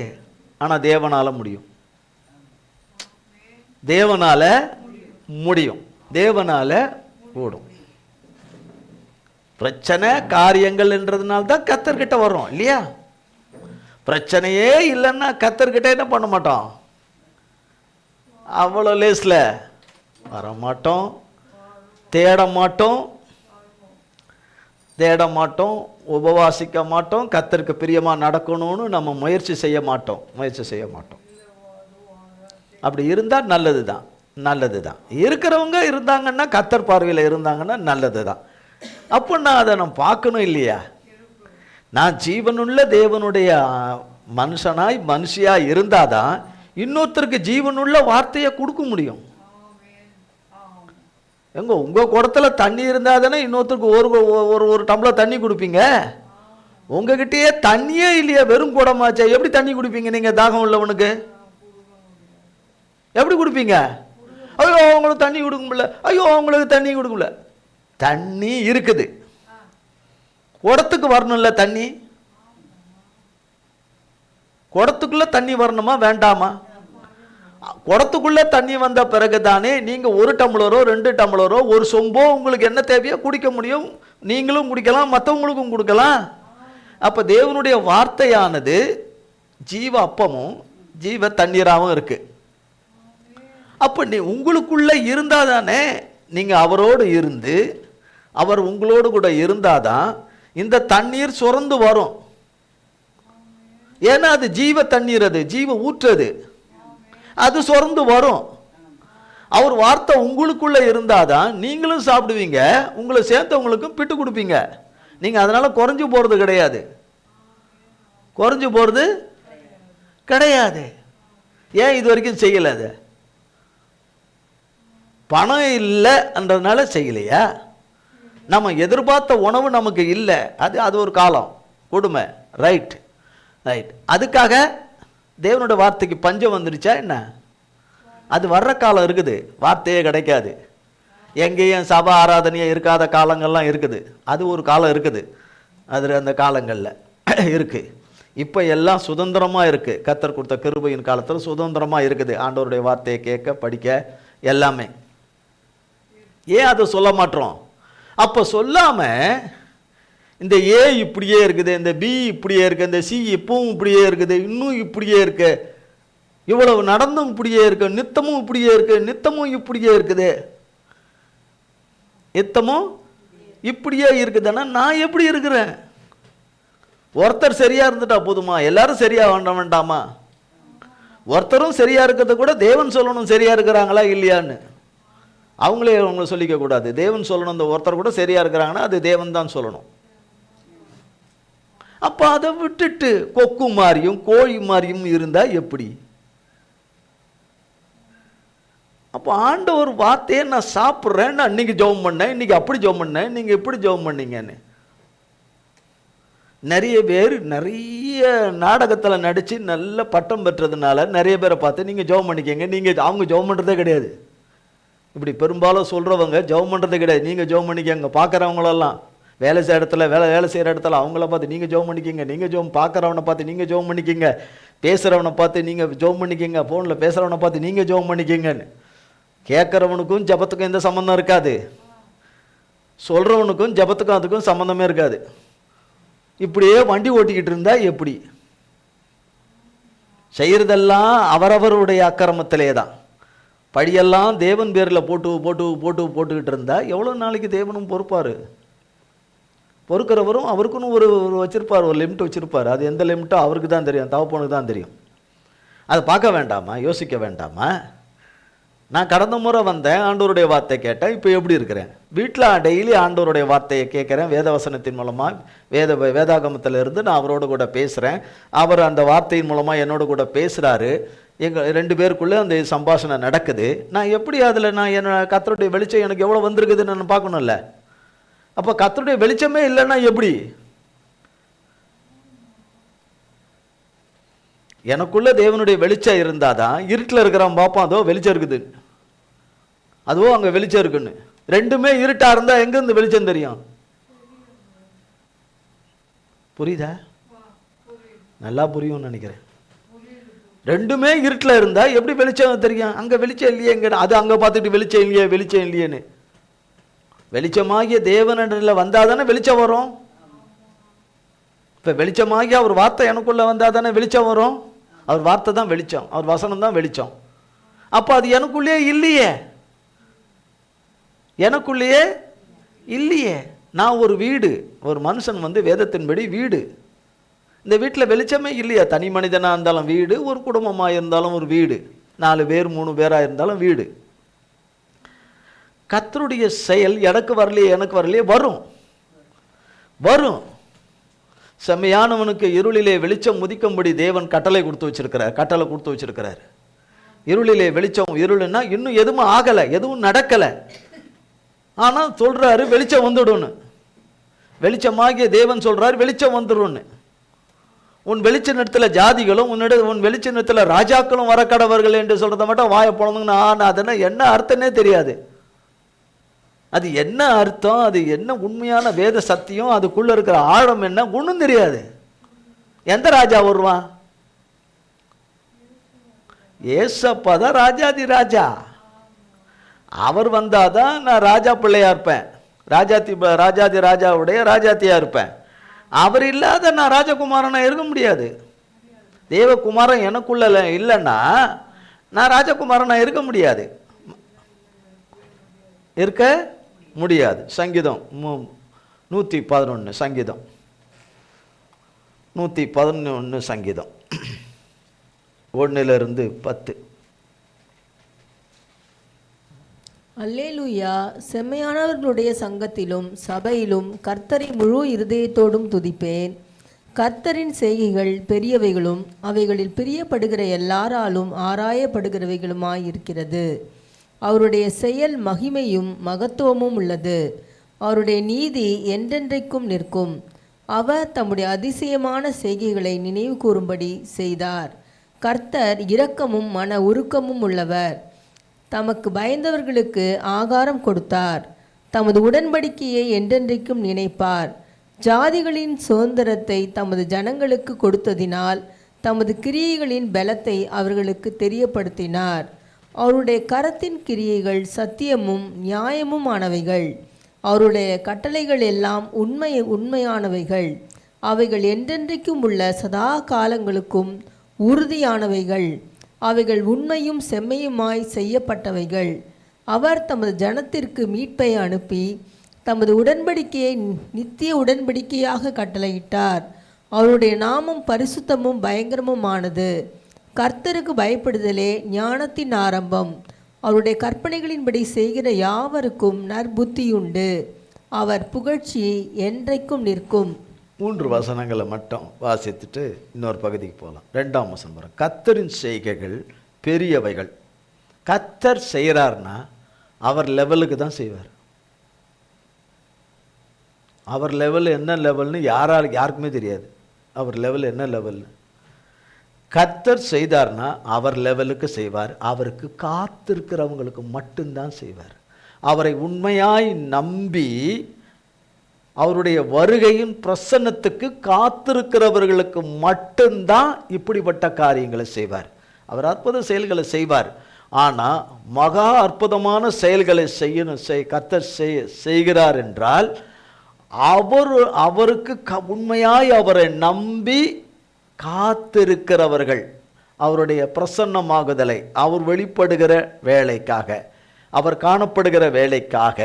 ஆனால் தேவனால முடியும். தேவனால முடியும். தேவனால கூடும். பிரச்சனை காரியங்கள் என்றதுனால தான் கர்த்தர்கிட்ட வர்றோம் இல்லையா? பிரச்சனையே இல்லைன்னா கர்த்தர்கிட்ட என்ன பண்ண மாட்டோம்? அவ்வளோ லேஸில் வரமாட்டோம், தேட மாட்டோம், உபவாசிக்க மாட்டோம், கர்த்தருக்கு பிரியமாக நடக்கணும்னு நம்ம முயற்சி செய்ய மாட்டோம். அப்படி இருந்தால் நல்லது தான், நல்லது தான். இருக்கிறவங்க இருந்தாங்கன்னா, கர்த்தர் பார்வையில் இருந்தாங்கன்னா நல்லது தான். அப்போ நான் அதை நான் பார்க்கணும் இல்லையா? நான் ஜீவனுள்ள தேவனுடைய மனுஷியாக இருந்தாதான் இன்னொருத்தருக்கு ஜீவனுள்ள வார்த்தையை கொடுக்க முடியும். எங்க உங்கள் குடத்துல தண்ணி இருந்தால் தானே இன்னொருத்தருக்கு ஒரு டம்ளர் தண்ணி கொடுப்பீங்க. உங்ககிட்டயே தண்ணியே இல்லையா, வெறும் குடமாச்சா, எப்படி தண்ணி குடிப்பீங்க? நீங்கள் தாகம் உள்ளவனுக்கு எப்படி கொடுப்பீங்க? ஐயோ அவங்களுக்கு தண்ணி கொடுக்க முடியல, ஐயோ அவங்களுக்கு தண்ணி கொடுக்க முடியல. தண்ணி இருக்குது, குடத்துக்கு வரணும்ல தண்ணி. குடத்துக்குள்ள தண்ணி வரணுமா வேண்டாமா? குடத்துக்குள்ள தண்ணி வந்த பிறகு தானே நீங்க ஒரு டம்ளரோ 2 டம்ளரோ ஒரு சொம்போ உங்களுக்கு என்ன தேவையோ குடிக்க முடியும். நீங்களும் குடிக்கலாம், மற்றவங்களுக்கும் கொடுக்கலாம். அப்ப தேவனுடைய வார்த்தையானது ஜீவ அப்பமும் ஜீவ தண்ணீராகவும் இருக்கு. அப்ப நீ உங்களுக்குள்ள இருந்தா தானே, நீங்க அவரோடு இருந்து அவர் உங்களோடு கூட இருந்தாதான் இந்த தண்ணீர் சுரந்து வரும். ஏன்னா அது ஜீவ தண்ணீர், அது ஜீவ ஊற்றுது, அது சொர்ந்து வரும். அவர் வார்த்தை உங்களுக்குள்ள இருந்தாதான் நீங்களும் சாப்பிடுவீங்க, உங்களை சேர்த்தவங்களுக்கும் பிட்டு கொடுப்பீங்க. நீங்க அதனால குறைஞ்சு போறது கிடையாது, குறைஞ்சு போறது கிடையாது. ஏன் இது வரைக்கும் செய்யல? அது பணம் இல்லைன்றதுனால செய்யலையா? நம்ம எதிர்பார்த்த உணவு நமக்கு இல்லை, அது ஒரு காலம் கொடுமை. Right right. அதுக்காக தேவனோட வார்த்தைக்கு பஞ்சம் வந்துடுச்சா என்ன? அது வர்ற காலம் இருக்குது, வார்த்தையே கிடைக்காது. எங்கேயும் சபை ஆராதனையே இருக்காத காலங்கள்லாம் இருக்குது, அது ஒரு காலம் இருக்குது. அது அந்த காலங்களில் இருக்குது. இப்போ எல்லாம் சுதந்திரமாக இருக்குது, கர்த்தர் கொடுத்த கிருபையின் காலத்தில் சுதந்திரமாக இருக்குது, ஆண்டவருடைய வார்த்தையை கேட்க படிக்க எல்லாமே. ஏன் அதை சொல்ல மாட்டோம்? அப்போ சொல்லாமல் இந்த ஏ இப்படியே இருக்குது, இந்த பி இப்படியே இருக்குது, இந்த சி இப்பவும் இப்படியே இருக்குது, இன்னும் இப்படியே இருக்கு, இவ்வளவு நடந்தும் இப்படியே இருக்கு, நித்தமும் இப்படியே இருக்கு, நித்தமும் இப்படியே இருக்குது, நித்தமும் இப்படியே இருக்குதுன்னா நான் எப்படி இருக்கிறேன்? ஒருத்தர் சரியா இருந்துட்டா போதுமா? எல்லாரும் சரியா வேண்டாமா? ஒருத்தரும் சரியா இருக்கிறத கூட தேவன் சொல்லணும் சரியா இருக்கிறாங்களா இல்லையான்னு. அவங்களே அவங்க சொல்லிக்க கூடாது, தேவன் சொல்லணும். இந்த ஒருத்தர் கூட சரியா இருக்கிறாங்கன்னா அது தேவன் தான் சொல்லணும். அப்ப அதை விட்டுட்டு கொக்கு மாதிரியும் கோழி மாதிரியும் இருந்தா எப்படி? அப்போ ஆண்டவர் வார்த்தையை நான் சாப்பிட்றேன், நான் இன்னைக்கு ஜெபம் பண்ணேன், இன்னைக்கு அப்படி ஜெபம் பண்ணேன், நீங்க எப்படி ஜெபம் பண்ணீங்கன்னு. நிறைய பேர் நிறைய நாடகத்தில் நடித்து நல்ல பட்டம் பெற்றதுனால நிறைய பேரை பார்த்து நீங்கள் ஜெபம் பண்ணிக்கங்க, நீங்கள் அவங்க ஜெபம் பண்ணுறதே கிடையாது. இப்படி பெரும்பாலும் சொல்கிறவங்க ஜெபம் பண்ணுறதே கிடையாது. நீங்கள் ஜெபம் பண்ணிக்கங்க. பார்க்குறவங்களெல்லாம் வேலை செய்கிற இடத்துல வேலை செய்கிற இடத்துல அவங்கள பார்த்து நீங்கள் ஜெபம் பண்ணிக்கிங்க, நீங்கள் ஜெபம் பார்க்குறவனை பார்த்து நீங்கள் ஜெபம் பண்ணிக்கிங்க, பேசுகிறவனை பார்த்து நீங்கள் ஜெபம் பண்ணிக்கிங்க, ஃபோனில் பேசுகிறவனை பார்த்து நீங்கள் ஜெபம் பண்ணிக்கிங்கன்னு. கேட்குறவனுக்கும் ஜபத்துக்கும் எந்த சம்மந்தம் இருக்காது, சொல்கிறவனுக்கும் ஜபத்துக்கும் அதுக்கும் சம்மந்தமே இருக்காது. இப்படியே வண்டி ஓட்டிக்கிட்டு இருந்தா எப்படி? செய்கிறதெல்லாம் அவரவருடைய அக்கிரமத்திலே தான். படியெல்லாம் தேவன் பேரில் போட்டுக்கிட்டு இருந்தா எவ்வளோ நாளைக்கு தேவனும் பொறுப்பார்? பொறுக்கிறவரும் அவருக்குன்னு ஒரு வச்சிருப்பார், ஒரு லிமிட் வச்சிருப்பார். அது எந்த லிமிட்டோ அவருக்கு தான் தெரியும், தகப்பனுக்கு தான் தெரியும். அதை பார்க்க வேண்டாமா? யோசிக்க வேண்டாமா? நான் கடந்த முறை வந்தேன், ஆண்டவருடைய வார்த்தை கேட்டேன், இப்போ எப்படி இருக்கிறேன்? வீட்டில் டெய்லி ஆண்டவருடைய வார்த்தையை கேட்குறேன், வேதவசனத்தின் மூலமாக வேதாகமத்தில் இருந்து நான் அவரோட கூட பேசுகிறேன். அவர் அந்த வார்த்தையின் மூலமாக என்னோட கூட பேசுகிறாரு. எங்கள் 2 பேருக்குள்ளே அந்த சம்பாஷணை நடக்குது. நான் எப்படி அதில் நான் கர்த்தருடைய வெளிச்சம் எனக்கு எவ்வளோ வந்திருக்குதுன்னு நான் பார்க்கணும்ல. அப்போ கர்த்தருடைய வெளிச்சமே இல்லைன்னா எப்படி? எனக்குள்ள தேவனுடைய வெளிச்சம் இருந்தாதான் இருட்டில் இருக்கிறவன் பார்ப்பான், அதோ வெளிச்சம் இருக்குது, அதுவோ அங்கே வெளிச்சம் இருக்குன்னு. ரெண்டுமே இருட்டா இருந்தா எங்கிருந்து வெளிச்சம் தெரியும்? புரியுதா? நல்லா புரியும்னு நினைக்கிறேன். ரெண்டுமே இருட்டில் இருந்தா எப்படி வெளிச்சம் தெரியும்? அங்கே வெளிச்சம் இல்லையே, எங்க அது அங்கே பார்த்துட்டு வெளிச்சம் இல்லையே வெளிச்சம் இல்லையேன்னு. வெளிச்சமாகிய தேவனில் வந்தால் தானே வெளிச்சம் வரும். இப்போ வெளிச்சமாகிய அவர் வார்த்தை எனக்குள்ள வந்தால் தானே வெளிச்சம் வரும். அவர் வார்த்தை தான் வெளிச்சம், அவர் வசனம் தான் வெளிச்சம். அப்போ அது எனக்குள்ளேயே இல்லையே, எனக்குள்ளேயே இல்லையே. நான் ஒரு வீடு, ஒரு மனுஷன் வேதத்தின்படி வீடு. இந்த வீட்டில் வெளிச்சமே இல்லையா? தனி மனிதனாக இருந்தாலும் வீடு, ஒரு குடும்பமாக இருந்தாலும் ஒரு வீடு, 4 பேர் 3 பேராக இருந்தாலும் வீடு. கர்த்தருடைய செயல் எனக்கு வரலையே வரும் வரும். செம்மையானவனுக்கு இருளிலே வெளிச்சம் முதிக்கும்படி தேவன் கட்டளை கொடுத்து வச்சிருக்கிறார். இருளிலே வெளிச்சம், இருளுன்னா இன்னும் எதுவும் ஆகலை, எதுவும் நடக்கலை, ஆனால் சொல்றாரு வெளிச்சம் வந்துடும்னு. வெளிச்சமாகிய தேவன் சொல்றாரு வெளிச்சம் வந்துடும்னு. உன் வெளிச்ச நிறத்தில் ஜாதிகளும் உன் வெளிச்ச நிறத்தில் ராஜாக்களும் வரக்கடவர்கள் என்று சொல்றதை மட்டும் வாயை போனதுங்கன்னா அதெல்லாம் என்ன அர்த்தமே தெரியாது. அது என்ன அர்த்தம், அது என்ன உண்மையான வேத சத்தியம், அதுக்குள்ள இருக்கிற ஆழம் என்ன ஒன்றும் தெரியாது. எந்த ராஜா வருவான்? ஏசப்பா தான் ராஜாதி ராஜா. அவர் வந்தாதான் நான் ராஜா பிள்ளையா இருப்பேன், ராஜாதி ராஜாவுடைய ராஜாத்தியா இருப்பேன். அவர் இல்லாத நான் ராஜகுமாரனா இருக்க முடியாது. தேவகுமாரன் எனக்குள்ள இல்லைன்னா நான் ராஜகுமாரனா இருக்க முடியாது, இருக்க முடியாது. சங்கீதம் 111 சங்கீதம் 111 சங்கீதம் 1-10. அல்லேலூயா. செம்மையானவர்களுடைய சங்கத்திலும் சபையிலும் கர்த்தரை முழு இருதயத்தோடும் துதிப்பேன். கர்த்தரின் செய்கைகள் பெரியவைகளும் அவைகளில் பிரியப்படுகிற எல்லாராலும் ஆராயப்படுகிறவைகளுமாயிருக்கிறது. அவருடைய செயல் மகிமையும் மகத்துவமும் உள்ளது. அவருடைய நீதி என்றென்றைக்கும் நிற்கும். அவர் தம்முடைய அதிசயமான செய்கைகளை நினைவு கூறும்படி செய்தார். கர்த்தர் இரக்கமும் மன உருக்கமும் உள்ளவர். தமக்கு பயந்தவர்களுக்கு ஆகாரம் கொடுத்தார். தமது உடன்படிக்கையை என்றென்றைக்கும் நினைப்பார். ஜாதிகளின் சுதந்திரத்தை தமது ஜனங்களுக்கு கொடுத்ததினால் தமது கிரியைகளின் பலத்தை அவர்களுக்கு தெரியப்படுத்தினார். அவருடைய கரத்தின் கிரியைகள் சத்தியமும் நியாயமும் ஆனவைகள். அவருடைய கட்டளைகள் எல்லாம் உண்மையானவைகள். அவைகள் என்றென்றைக்கும் உள்ள சதா காலங்களுக்கும் உறுதியானவைகள். அவைகள் உண்மையும் செம்மையுமாய் செய்யப்பட்டவைகள். அவர் தமது ஜனத்திற்கு மீட்பை அனுப்பி தமது உடன்படிக்கையை நித்திய உடன்படிக்கையாக கட்டளையிட்டார். அவருடைய நாமம் பரிசுத்தமும் பயங்கரமுமானது. கர்த்தருக்கு பயப்படுதலே ஞானத்தின் ஆரம்பம். அவருடைய கற்பனைகளின்படி செய்கிற யாவருக்கும் நற்புத்தியுண்டு. அவர் புகழ்ச்சி என்றைக்கும் நிற்கும். 3 வசனங்களை மட்டும் வாசித்துட்டு இன்னொரு பகுதிக்கு போகலாம். 2ஆம் வசனம் வரும். கர்த்தரின் செய்கைகள் பெரியவைகள். கர்த்தர் செய்கிறார்னா அவர் லெவலுக்கு தான் செய்வார். அவர் லெவல் என்ன லெவல்னு யாருக்குமே தெரியாது. அவர் லெவல் என்ன லெவல்னு கர்த்தர் செய்தார்னா அவர் லெவலுக்கு செய்வார். அவருக்கு காத்திருக்கிறவங்களுக்கு மட்டும்தான் செய்வார். அவரை உண்மையாய் நம்பி அவருடைய வருகையின் பிரசன்னத்துக்கு காத்திருக்கிறவர்களுக்கு மட்டும்தான் இப்படிப்பட்ட காரியங்களை செய்வார். அவர் அற்புத செயல்களை செய்வார். ஆனால் மகா அற்புதமான செயல்களை கர்த்தர் செய்கிறார் என்றால் அவருக்கு உண்மையாய் அவரை நம்பி காத்திருக்கிறவர்கள் அவருடைய பிரசன்னமாகுதலை, அவர் வெளிப்படுகிற வேலைக்காக, அவர் காணப்படுகிற வேலைக்காக,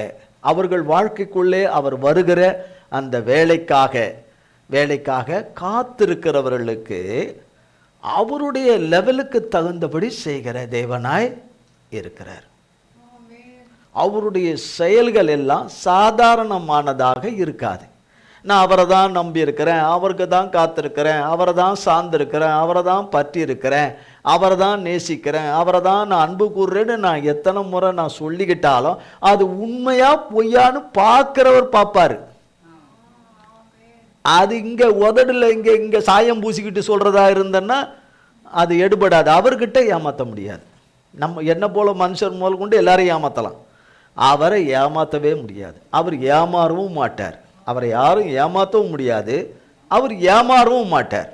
அவர்கள் வாழ்க்கைக்குள்ளே அவர் வருகிற அந்த வேலைக்காக காத்திருக்கிறவர்களுக்கு அவருடைய லெவலுக்கு தகுந்தபடி செய்கிற தேவனாய் இருக்கிறார். அவருடைய செயல்கள் எல்லாம் சாதாரணமானதாக இருக்காது. நான் அவரை தான் நம்பி இருக்கிறேன், அவருக்கு தான் காத்திருக்கிறேன், அவரை தான் சார்ந்திருக்கிறேன், அவரை தான் பற்றி இருக்கிறேன், அவரை தான் நேசிக்கிறேன், அவரை தான் நான் அன்பு கூறுறேன்னு நான் எத்தனை முறை நான் சொல்லிக்கிட்டாலும் அது உண்மையா பொய்யான்னு பார்க்கிறவர் பார்ப்பாரு. அது இங்கே உதடுல இங்கே சாயம் பூசிக்கிட்டு சொல்றதா இருந்தேன்னா அது எடுபடாது. அவர்கிட்ட ஏமாற்ற முடியாது. நம்ம என்ன போல மனுஷர் முதல் கொண்டு எல்லாரையும் ஏமாற்றலாம், அவரை ஏமாற்றவே முடியாது. அவர் ஏமாறவும் மாட்டார். அவரை யாரும் ஏமாற்றவும் முடியாது. அவர் ஏமாறவும் மாட்டார்.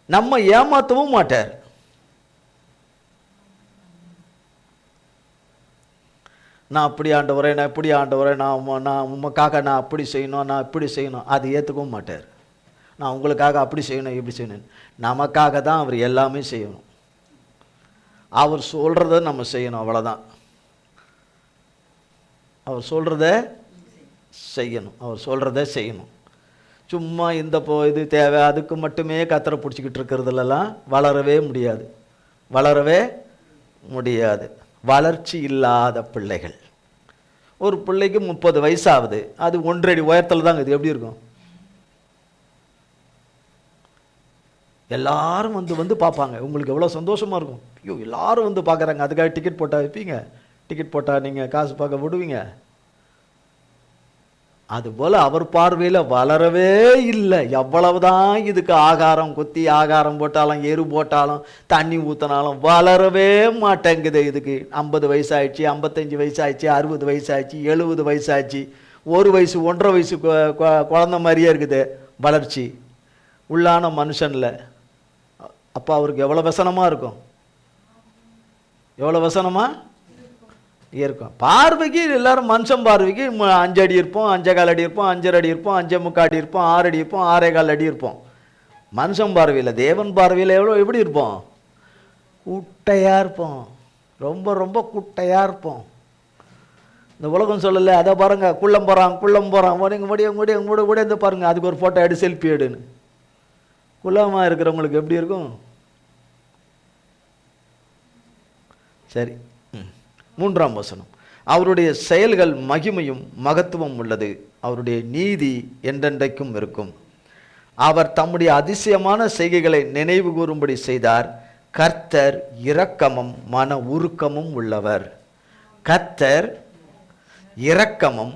நம்ம ஏமாற்றவும் மாட்டார். நான் அப்படி ஆண்டவரே, நான் இப்படி ஆண்டவரே, நான் உமக்காக நான் அப்படி செய்யணும், நான் இப்படி செய்யணும், அது ஏற்றுக்கவும் மாட்டார். நான் உங்களுக்காக அப்படி செய்யணும் இப்படி செய்யணும். நமக்காக தான் அவர் எல்லாமே செய்யணும். அவர் சொல்கிறத நம்ம செய்யணும், அவ்வளோதான். அவர் சொல்கிறத செய்யணும், அவர் சொல்கிறத செய்யணும். சும்மா இந்த இது தேவை அதுக்கு மட்டுமே கத்தரை பிடிச்சிக்கிட்டு இருக்கிறதுலாம் வளரவே முடியாது. வளர்ச்சி இல்லாத பிள்ளைகள். ஒரு பிள்ளைக்கு 30 வயசாகுது, அது 1 அடி உயரத்தில் தாங்க. இது எப்படி இருக்கும்? எல்லாரும் வந்து பார்ப்பாங்க. உங்களுக்கு எவ்வளோ சந்தோஷமாக இருக்கும். ஐயோ எல்லாரும் வந்து பார்க்குறாங்க, அதுக்காக டிக்கெட் போட்டால் வைப்பீங்க, டிக்கெட் போட்டால் நீங்கள் காசு பார்க்க விடுவீங்க. அதுபோல் அவர் பார்வையில் வளரவே இல்லை. எவ்வளவுதான் இதுக்கு ஆகாரம் குத்தி ஆகாரம் போட்டாலும் எரு போட்டாலும் தண்ணி ஊற்றினாலும் வளரவே மாட்டேங்குது. இதுக்கு 50 வயசாகிடுச்சு, 55 வயசாகிடுச்சு, 60 வயசாகிடுச்சு, 70 வயசாகிடுச்சு, 1 வயசு 1.5 வயசு குழந்த மாதிரியே இருக்குது வளர்ச்சி உள்ளான மனுஷனில். அப்போ அவருக்கு எவ்வளோ வசனமாக இருக்கும், எவ்வளோ வசனமாக இருக்கும். பார்வைக்கு எல்லாரும் மனுஷன் பார்வைக்கு 5 அடி இருப்போம், 5.25 அடி இருப்போம், 5.5 அடி இருப்போம், 5.25 அடி இருப்போம், 6 அடி இருப்போம், 6.25 அடி இருப்போம். மனுஷன் பார்வையில், தேவன் பார்வையில் எப்படி இருப்போம்? குட்டையாக இருப்போம். ரொம்ப ரொம்ப குட்டையாக இருப்போம். இந்த உலகம் சொல்லலை, அதை பாருங்க, குள்ளம் போகிறான் ஓடிங்க ஓடிந்து பாருங்க, அதுக்கு ஒரு ஃபோட்டோ எடு, செல்ஃபி எடுன்னு. குலாமாக இருக்கிறவங்களுக்கு எப்படி இருக்கும்? சரி, 3ஆம் வசனம். அவருடைய செயல்கள் மகிமையும் மகத்துவம் உள்ளது, அவருடைய நீதி என்றென்றைக்கும் இருக்கும். அவர் தம்முடைய அதிசயமான செய்கைகளை நினைவு கூறும்படி செய்தார். கர்த்தர் இரக்கமும் மன உருக்கமும் உள்ளவர். கர்த்தர் இரக்கமும்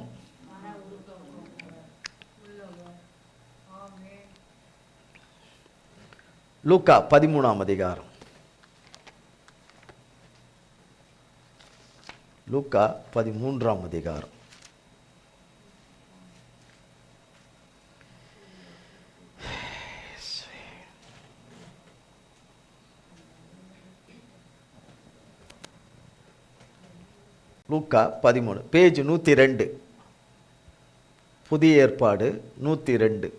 லூக்கா 13ஆம் அதிகாரம். லூக்கா 13ஆம் அதிகாரம். லூக்கா 13, பேஜ் 102, புதிய ஏற்பாடு 102,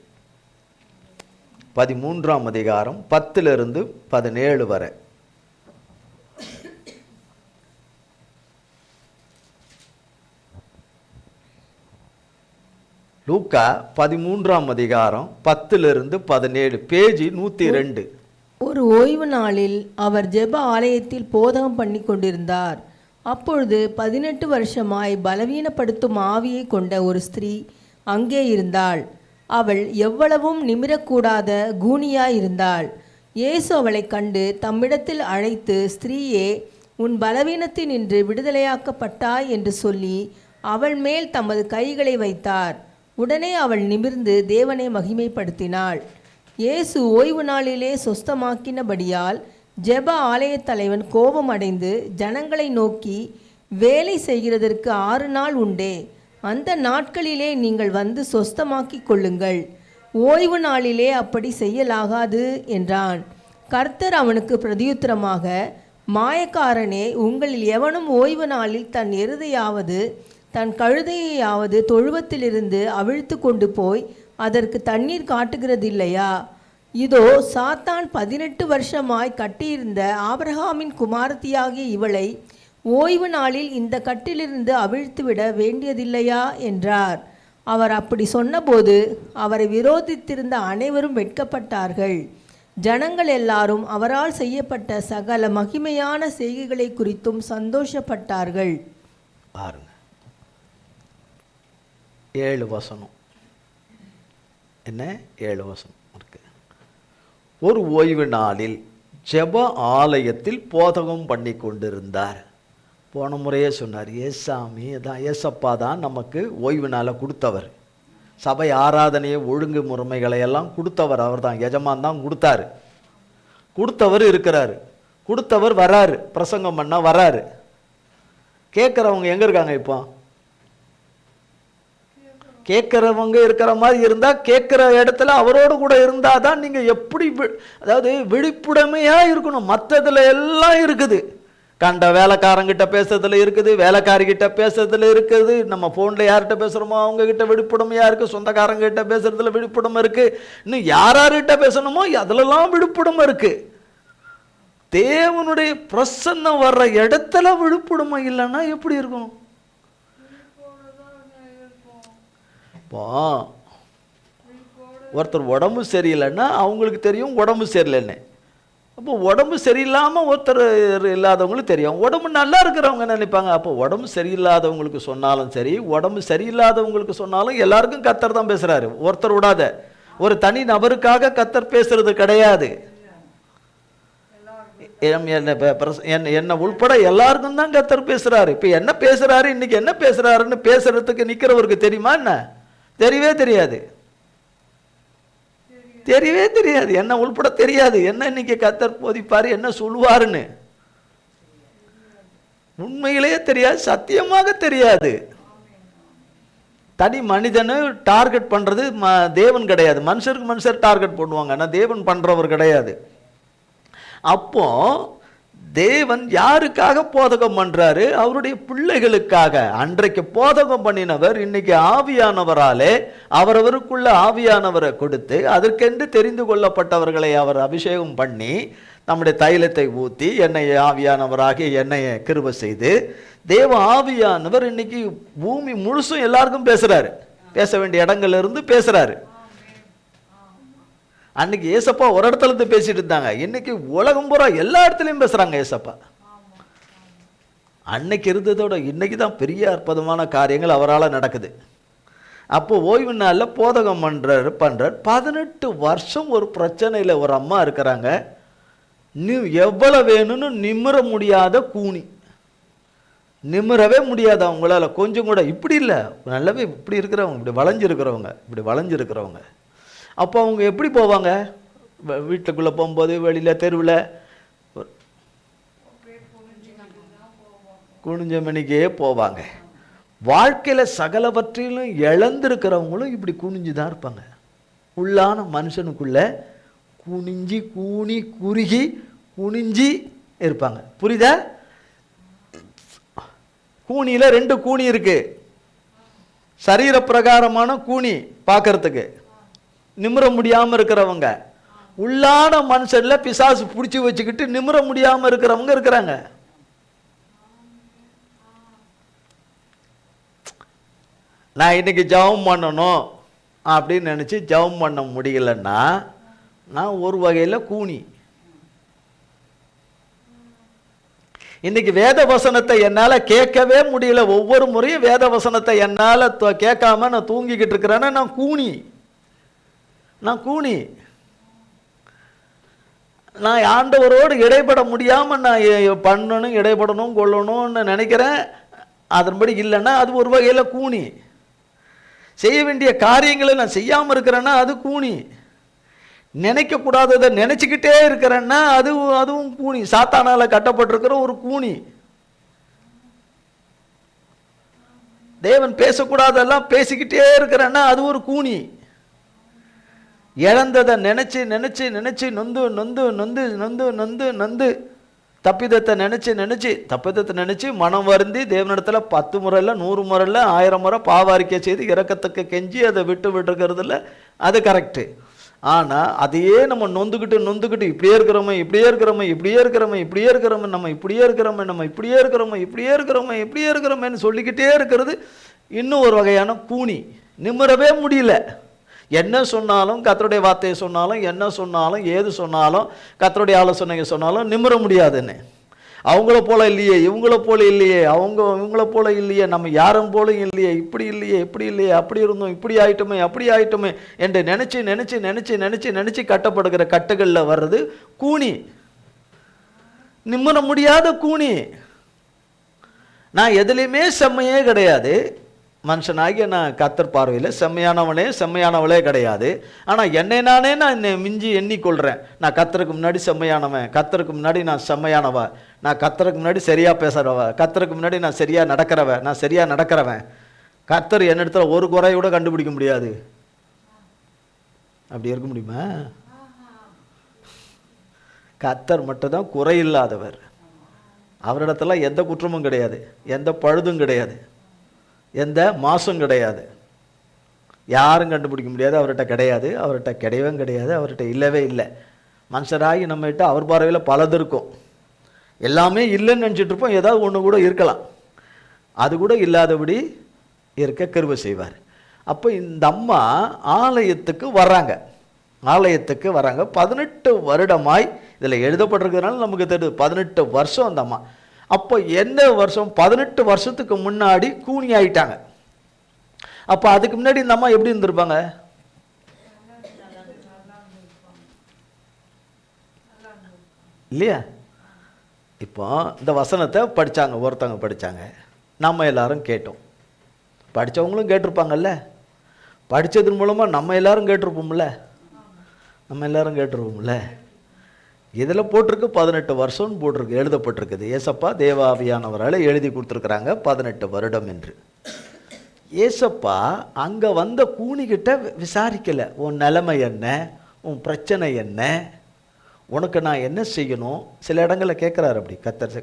13ஆம் அதிகாரம் 10 to 17 வரை. லூக்கா 13ஆம் அதிகாரம் 10 to 17, பேஜ் 102. ஒரு ஓய்வு நாளில் அவர் ஜெப ஆலயத்தில் போதகம் பண்ணி கொண்டிருந்தார். அப்பொழுது 18 வருஷமாய் பலவீனப்படுத்தும் ஆவியை கொண்ட ஒரு ஸ்திரீ அங்கே இருந்தாள். அவள் எவ்வளவும் நிமிரக்கூடாத கூனியாயிருந்தாள். இயேசு அவளை கண்டு தம்மிடத்தில் அழைத்து, ஸ்திரீயே, உன் பலவீனத்தினின்று விடுதலையாக்கப்பட்டாய் என்று சொல்லி அவள் மேல் தமது கைகளை வைத்தார். உடனே அவள் நிமிர்ந்து தேவனை மகிமைப்படுத்தினாள். இயேசு ஓய்வு நாளிலே சொஸ்தமாக்கினபடியால் ஜெப ஆலயத் தலைவன் கோபம் அடைந்து ஜனங்களை நோக்கி, வேலை செய்கிறதற்கு 6 நாள் உண்டே, அந்த நாட்களிலே நீங்கள் வந்து சொஸ்தமாக்கிக் கொள்ளுங்கள், ஓய்வு நாளிலே அப்படி செய்யலாகாது என்றான். கர்த்தர் அவனுக்கு பிரதியுத்தரமாக, மாயக்காரனே, உங்களில் எவனும் ஓய்வு நாளில் தன் எருதையாவது தன் கழுதையாவது தொழுவத்திலிருந்து அவிழ்த்து கொண்டு போய் அதற்கு தண்ணீர் காட்டுகிறதில்லையா? இதோ, சாத்தான் 18 வருஷமாய் கட்டியிருந்த ஆபிரகாமின் குமாரத்தியாகிய இவளை ஓய்வு நாளில் இந்த கட்டிலிருந்து அவிழ்த்துவிட வேண்டியதில்லையா என்றார். அவர் அப்படி சொன்னபோது அவரை விரோதித்திருந்த அனைவரும் வெட்கப்பட்டார்கள். ஜனங்கள் எல்லாரும் அவரால் செய்யப்பட்ட சகல மகிமையான செய்கைகளை குறித்தும் சந்தோஷப்பட்டார்கள். 7 வசனம். என்ன 7 வசனம் இருக்கு. ஒரு ஓய்வு நாளில் ஜெப ஆலயத்தில் போதகம் பண்ணி கொண்டிருந்தார். போன முறையே சொன்னார், ஏசாமி தான், ஏசப்பா தான் நமக்கு ஓய்வு நாளை கொடுத்தவர். சபை ஆராதனையை ஒழுங்கு முறைமைகளை எல்லாம் கொடுத்தவர் அவர் தான். எஜமான் தான் கொடுத்தாரு. கொடுத்தவர் இருக்கிறாரு, கொடுத்தவர் வராரு, பிரசங்கம் பண்ண வராரு. கேட்குறவங்க எங்கே இருக்காங்க? இப்போ கேட்குறவங்க இருக்கிற மாதிரி இருந்தால், கேட்குற இடத்துல அவரோடு கூட இருந்தால் தான் நீங்கள் எப்படி, அதாவது விழிப்புடைமையாக இருக்கணும். மற்றதுல எல்லாம் இருக்குது. கண்ட வேலைக்காரங்கிட்ட பேசுறதுல இருக்குது, வேலைக்காரிகிட்ட பேசுறதுல இருக்குது, நம்ம ஃபோனில் யார்கிட்ட பேசுகிறோமோ அவங்ககிட்ட விழிப்புடமையாக இருக்குது, சொந்தக்காரங்கிட்ட பேசுறதுல விழிப்புடமை இருக்குது, இன்னும் யார்கிட்ட பேசணுமோ அதிலெல்லாம் விழிப்புடமை இருக்குது. தேவனுடைய பிரசன்னம் வர்ற இடத்துல விழிப்புடமை இல்லைன்னா எப்படி இருக்கும்? ஒருத்தர் உடம்பு சரியில்லைன்னா அவங்களுக்கு தெரியும் உடம்பு சரியில்லைன்னு. அப்போ உடம்பு சரியில்லாமல் ஒருத்தர் இல்லாதவங்களுக்கு தெரியும். உடம்பு நல்லா இருக்கிறவங்க நினைப்பாங்க. அப்போ உடம்பு சரியில்லாதவங்களுக்கு சொன்னாலும் சரி, உடம்பு சரியில்லாதவங்களுக்கு சொன்னாலும் எல்லாருக்கும் கர்த்தர் தான் பேசுகிறாரு. ஒருத்தர் விடாத, ஒரு தனி நபருக்காக கர்த்தர் பேசுறது கிடையாது. என்ன உள்பட எல்லாருக்கும் தான் கர்த்தர் பேசுறாரு. இப்போ என்ன பேசுறாரு, இன்னைக்கு என்ன பேசுறாருன்னு பேசுறதுக்கு நிற்கிறவருக்கு தெரியுமா? என்ன தெரியவே தெரியாது, தெரியவே தெரியாது. என்ன உள்பட தெரியாது. என்ன இன்னைக்கு கர்த்தர் போதிப்பாரு, என்ன சொல்லுவாருன்னு உண்மையிலேயே தெரியாது, சத்தியமாக தெரியாது. தனி மனிதனு டார்கெட் பண்றது தேவன் கிடையாது. மனுஷருக்கு மனுஷர் டார்கெட் பண்ணுவாங்க, ஆனால் தேவன் பண்றவர் கிடையாது. அப்போ தேவன் யாருக்காக போதகம் பண்றாரு? அவருடைய பிள்ளைகளுக்காக. அன்றைக்கு போதகம் பண்ணினவர் இன்னைக்கு ஆவியானவராலே அவரவருக்குள்ள ஆவியானவரை கொடுத்து அதற்கென்று தெரிந்து கொள்ளப்பட்டவர்களை அவர் அபிஷேகம் பண்ணி நம்முடைய தைலத்தை ஊற்றி எண்ணெயை ஆவியானவராகி எண்ணெயை கிருபை செய்து தேவ ஆவியானவர் இன்னைக்கு பூமி முழுசும் எல்லாருக்கும் பேசுறாரு. பேச வேண்டிய இடங்கள்ல இருந்து பேசுறாரு. அன்னைக்கு ஏசப்பா ஒரு இடத்துல இருந்து பேசிட்டு இருந்தாங்க, இன்னைக்கு உலகம் பூரா எல்லா இடத்துலையும் பேசுறாங்க ஏசப்பா. அன்னைக்கு இருந்ததோட இன்னைக்கு தான் பெரிய அற்புதமான காரியங்கள் அவரால் நடக்குது. அப்போ ஓய்வு நாளில் போதகம் பண்ணுறார் 18 வருஷம் ஒரு பிரச்சனையில் ஒரு அம்மா இருக்கிறாங்க. எவ்வளோ வேணும்னு நிமிர முடியாத கூனி, நிமிரவே முடியாது அவங்களால கொஞ்சம் கூட. இப்படி இல்லை, நல்லாவே இப்படி இருக்கிறவங்க, இப்படி வளைஞ்சிருக்கிறவங்க. அப்போ அவங்க எப்படி போவாங்க? வீட்டுக்குள்ளே போகும்போது வெளியில் தெருவில் குனிஞ்ச மணிக்கே போவாங்க. வாழ்க்கையில் சகலவற்றிலும் இழந்திருக்கிறவங்களும் இப்படி குனிஞ்சு தான் இருப்பாங்க. உள்ளான மனுஷனுக்குள்ள குனிஞ்சி கூனி குறுகி குனிஞ்சி இருப்பாங்க. புரியுதா? கூனியில் 2 கூனி இருக்கு. சரீர பிரகாரமான கூனி பார்க்கறதுக்கு நிமிர முடியாமல் இருக்கிறவங்க, உள்ளான மனுஷன்ல பிசாசு பிடிச்சி வச்சுக்கிட்டு நிமிர முடியாமல் இருக்கிறவங்க இருக்கிறாங்க. நான் இன்னைக்கு ஜெபம் பண்ணணும் அப்படின்னு நினச்சி ஜெபம் பண்ண முடியலன்னா நான் ஒரு வகையில் கூனி. இன்னைக்கு வேத வசனத்தை என்னால் கேட்கவே முடியல. ஒவ்வொரு முறையும் வேத வசனத்தை என்னால் கேட்காம நான் தூங்கிக்கிட்டு இருக்கிறேன்னா நான் கூனி. நான் ஆண்டவரோடு இடைப்பட முடியாமல் நான் பண்ணணும், இடைப்படணும், கொள்ளணும்னு நினைக்கிறேன். அதன்படி இல்லைன்னா அது ஒரு வகையில் கூனி. செய்ய வேண்டிய காரியங்களை நான் செய்யாமல் இருக்கிறேன்னா அது கூனி. நினைக்கக்கூடாததை நினச்சிக்கிட்டே இருக்கிறேன்னா அதுவும் கூனி. சாத்தானால் கட்டப்பட்டிருக்கிற ஒரு கூனி. தேவன் பேசக்கூடாதெல்லாம் பேசிக்கிட்டே இருக்கிறேன்னா அது ஒரு கூனி. இழந்ததை நினச்சி நினச்சி நினச்சி நொந்து நொந்து நொந்து நொந்து நொந்து நொந்து தப்பிதத்தை நினச்சி மனம் வருந்தி தேவனிடத்தில் 10 முறையில் 100 முறையில் 1000 முறை பாவாரிக்கை செய்து இறக்கத்துக்கு கெஞ்சி அதை விட்டுருக்கிறது இல்லை, அது கரெக்டு. ஆனால் அதையே நம்ம நொந்துக்கிட்டு இப்படியே இருக்கிறோமே நம்ம சொல்லிக்கிட்டே இருக்கிறது இன்னும் ஒரு வகையான கூனி. நிமிரவே முடியல. என்ன சொன்னாலும், கர்த்தருடைய வார்த்தையை சொன்னாலும், என்ன சொன்னாலும், ஏது சொன்னாலும், கர்த்தருடைய ஆலோசனையை சொன்னாலும் நிமிர முடியாதுன்னு. அவங்கள போல இல்லையே, இவங்கள போல இல்லையே, இவங்கள போல இல்லையே, நம்ம யாரும் போல இல்லையே, இப்படி இல்லையே, அப்படி இருந்தோம், இப்படி ஆயிட்டோமே என்று நினச்சி கட்டப்படுகிற கட்டுகளில் வர்றது கூனி. நிமிர முடியாத கூனி. நான் எதுலேயுமே செம்மையே கிடையாது. மனுஷனாகிய நான் கர்த்தர் பார்வையில் செம்மையானவளே கிடையாது. ஆனால் நான் மிஞ்சி எண்ணிக்கொள்கிறேன். நான் கர்த்தருக்கு முன்னாடி செம்மையானவன், கர்த்தருக்கு முன்னாடி நான் செம்மையானவ, நான் கர்த்தருக்கு முன்னாடி சரியாக பேசுகிறவ, கர்த்தருக்கு முன்னாடி நான் சரியாக நடக்கிறவன். கர்த்தர் என்னிடத்துல ஒரு குறையோட கண்டுபிடிக்க முடியாது. அப்படி இருக்க முடியுமா? கர்த்தர் மட்டும்தான் குறையில்லாதவர். அவரிடத்துல எந்த குற்றமும் கிடையாது, எந்த பழுதும் கிடையாது, எந்த மாசும் கிடையாது. யாரும் கண்டுபிடிக்க முடியாது. அவர்கிட்ட கிடையாது, அவர்கிட்ட கிடையவே கிடையாது, அவர்கிட்ட இல்லவே இல்லை. மனுஷராகி நம்மகிட்ட அவர் பார்வையில் பலது இருக்கும். எல்லாமே இல்லைன்னு நினச்சிட்டு இருப்போம். ஏதாவது ஒன்று கூட இருக்கலாம். அது கூட இல்லாதபடி இருக்க கிருபை செய்வார். அப்போ இந்த அம்மா ஆலயத்துக்கு வர்றாங்க. 18 வருடமாய் இதில் எழுதப்பட்டிருக்கிறதுனால நமக்கு தெரியுது 18 வருஷம் அந்த அம்மா. அப்போ என்ன வருஷம்? 18 வருஷத்துக்கு முன்னாடி கூனி ஆயிட்டாங்க. அப்போ அதுக்கு முன்னாடி இந்த அம்மா எப்படி இருந்திருப்பாங்க? இல்லையா? இப்போ இந்த வசனத்தை ஒருத்தவங்க படித்தாங்க, நம்ம எல்லாரும் கேட்டோம். படித்தவங்களும் கேட்டிருப்பாங்கல்ல, படித்ததன் மூலமாக நம்ம எல்லாரும் கேட்டிருப்போம்ல. இதில் போட்டிருக்கு 18 வருஷம்னு போட்டிருக்கு, எழுதப்பட்டிருக்குது. ஏசப்பா தேவாவியானவரால் எழுதி கொடுத்துருக்குறாங்க 18 வருடம் என்று. ஏசப்பா அங்கே வந்த கூனிக்கிட்ட விசாரிக்கலை, உன் நிலைமை என்ன, உன் பிரச்சனை என்ன, உனக்கு நான் என்ன செய்யணும். சில இடங்களில் கேட்குறாரு. அப்படி கர்த்தர்